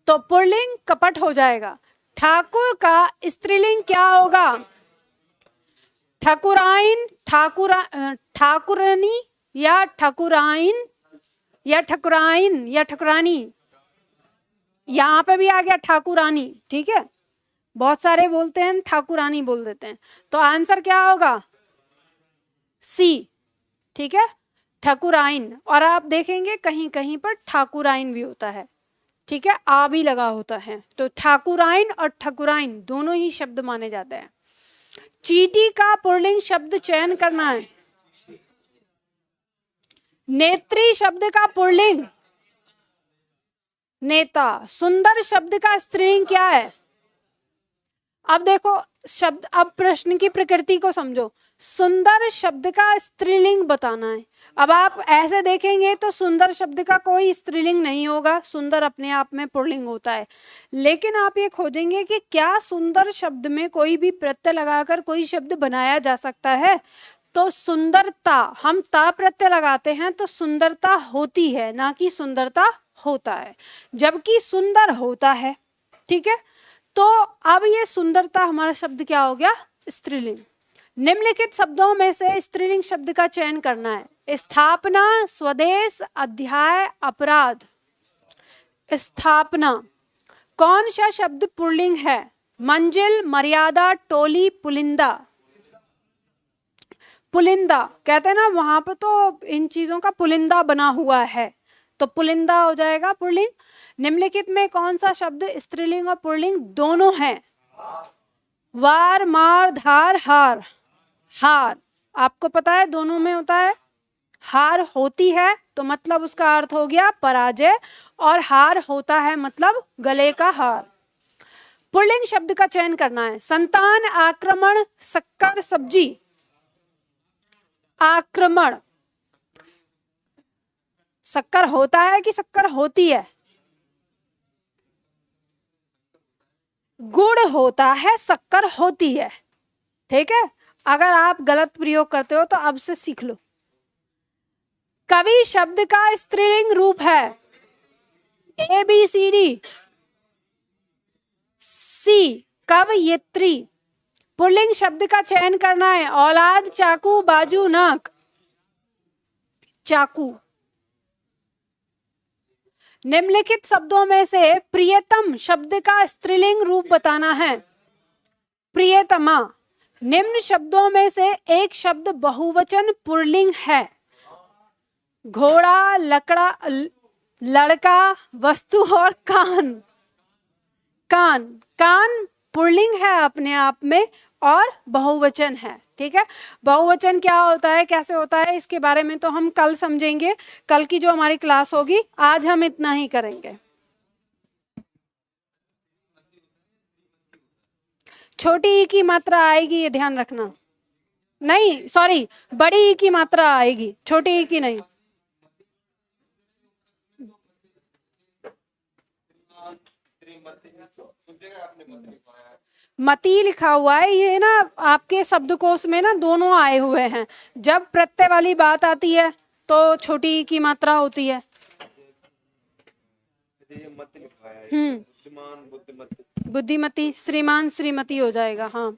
तो पुल्लिंग कपट हो जाएगा। ठाकुर का स्त्रीलिंग क्या होगा? ठाकुराइन, ठाकुरानी या ठाकुराइन या ठकुराइन या ठकुरानी। यहाँ पे भी आ गया ठाकुरानी। ठीक है। बहुत सारे बोलते हैं ठाकुरानी बोल देते हैं, तो आंसर क्या होगा? सी। ठीक है, ठाकुराइन। और आप देखेंगे कहीं कहीं पर ठाकुराइन भी होता है। ठीक है, आ भी लगा होता है, तो ठाकुराइन और ठकुराइन दोनों ही शब्द माने जाते हैं। चीटी का पुल्लिंग शब्द चयन करना है। नेत्री शब्द का पुल्लिंग नेता। सुंदर शब्द का स्त्रीलिंग क्या है? अब देखो शब्द, अब प्रश्न की प्रकृति को समझो। सुंदर शब्द का स्त्रीलिंग बताना है। अब आप ऐसे देखेंगे तो सुंदर शब्द का कोई स्त्रीलिंग नहीं होगा, सुंदर अपने आप में पुल्लिंग होता है। लेकिन आप ये खोजेंगे कि क्या सुंदर शब्द में कोई भी प्रत्यय लगाकर कोई शब्द बनाया जा सकता है? तो सुंदरता, हम ता प्रत्यय लगाते हैं तो सुंदरता होती है, ना कि सुंदरता होता है, जबकि सुंदर होता है। ठीक है, तो अब ये सुंदरता हमारा शब्द क्या हो गया? स्त्रीलिंग। निम्नलिखित शब्दों में से स्त्रीलिंग शब्द का चयन करना है। स्थापना, स्वदेश, अध्याय, अपराध। स्थापना। कौन सा शब्द पुल्लिंग है? मंजिल, मर्यादा, टोली, पुलिंदा। पुलिंदा कहते हैं ना, वहां पर तो इन चीजों का पुलिंदा बना हुआ है, तो पुलिंदा हो जाएगा पुल्लिंग। निम्नलिखित में कौन सा शब्द स्त्रीलिंग और पुल्लिंग दोनों हैं? वार, मार, धार, हार। हार आपको पता है दोनों में होता है। हार होती है तो मतलब उसका अर्थ हो गया पराजय, और हार होता है मतलब गले का हार। पुल्लिंग शब्द का चयन करना है। संतान, आक्रमण, शक्कर, सब्जी। आक्रमण। शक्कर होता है कि शक्कर होती है? गुड़ होता है, शक्कर होती है। ठीक है, अगर आप गलत प्रयोग करते हो तो अब से सीख लो। कवि शब्द का स्त्रीलिंग रूप है। A B C D. सी कवयित्री। पुल्लिंग शब्द का चयन करना है। औलाद, चाकू, बाजू, नाक। चाकू। निम्नलिखित शब्दों में से प्रियतम शब्द का स्त्रीलिंग रूप बताना है। प्रियतमा। निम्न शब्दों में से एक शब्द बहुवचन पुल्लिंग है। घोड़ा, लकड़ा, लड़का, वस्तु और कान। कान। कान पुल्लिंग है अपने आप में और बहुवचन है। ठीक है, बहुवचन क्या होता है, कैसे होता है, इसके बारे में तो हम कल समझेंगे, कल की जो हमारी क्लास होगी। आज हम इतना ही करेंगे। छोटी ई की मात्रा आएगी, ये ध्यान रखना। नहीं सॉरी, बड़ी ई की मात्रा आएगी, छोटी ई की नहीं। मती लिखा हुआ है, ये ना आपके शब्दकोश में ना दोनों आए हुए हैं। जब प्रत्यय वाली बात आती है तो छोटी ई की मात्रा होती है। बुद्धिमती, श्रीमान श्रीमती हो जाएगा। हाँ,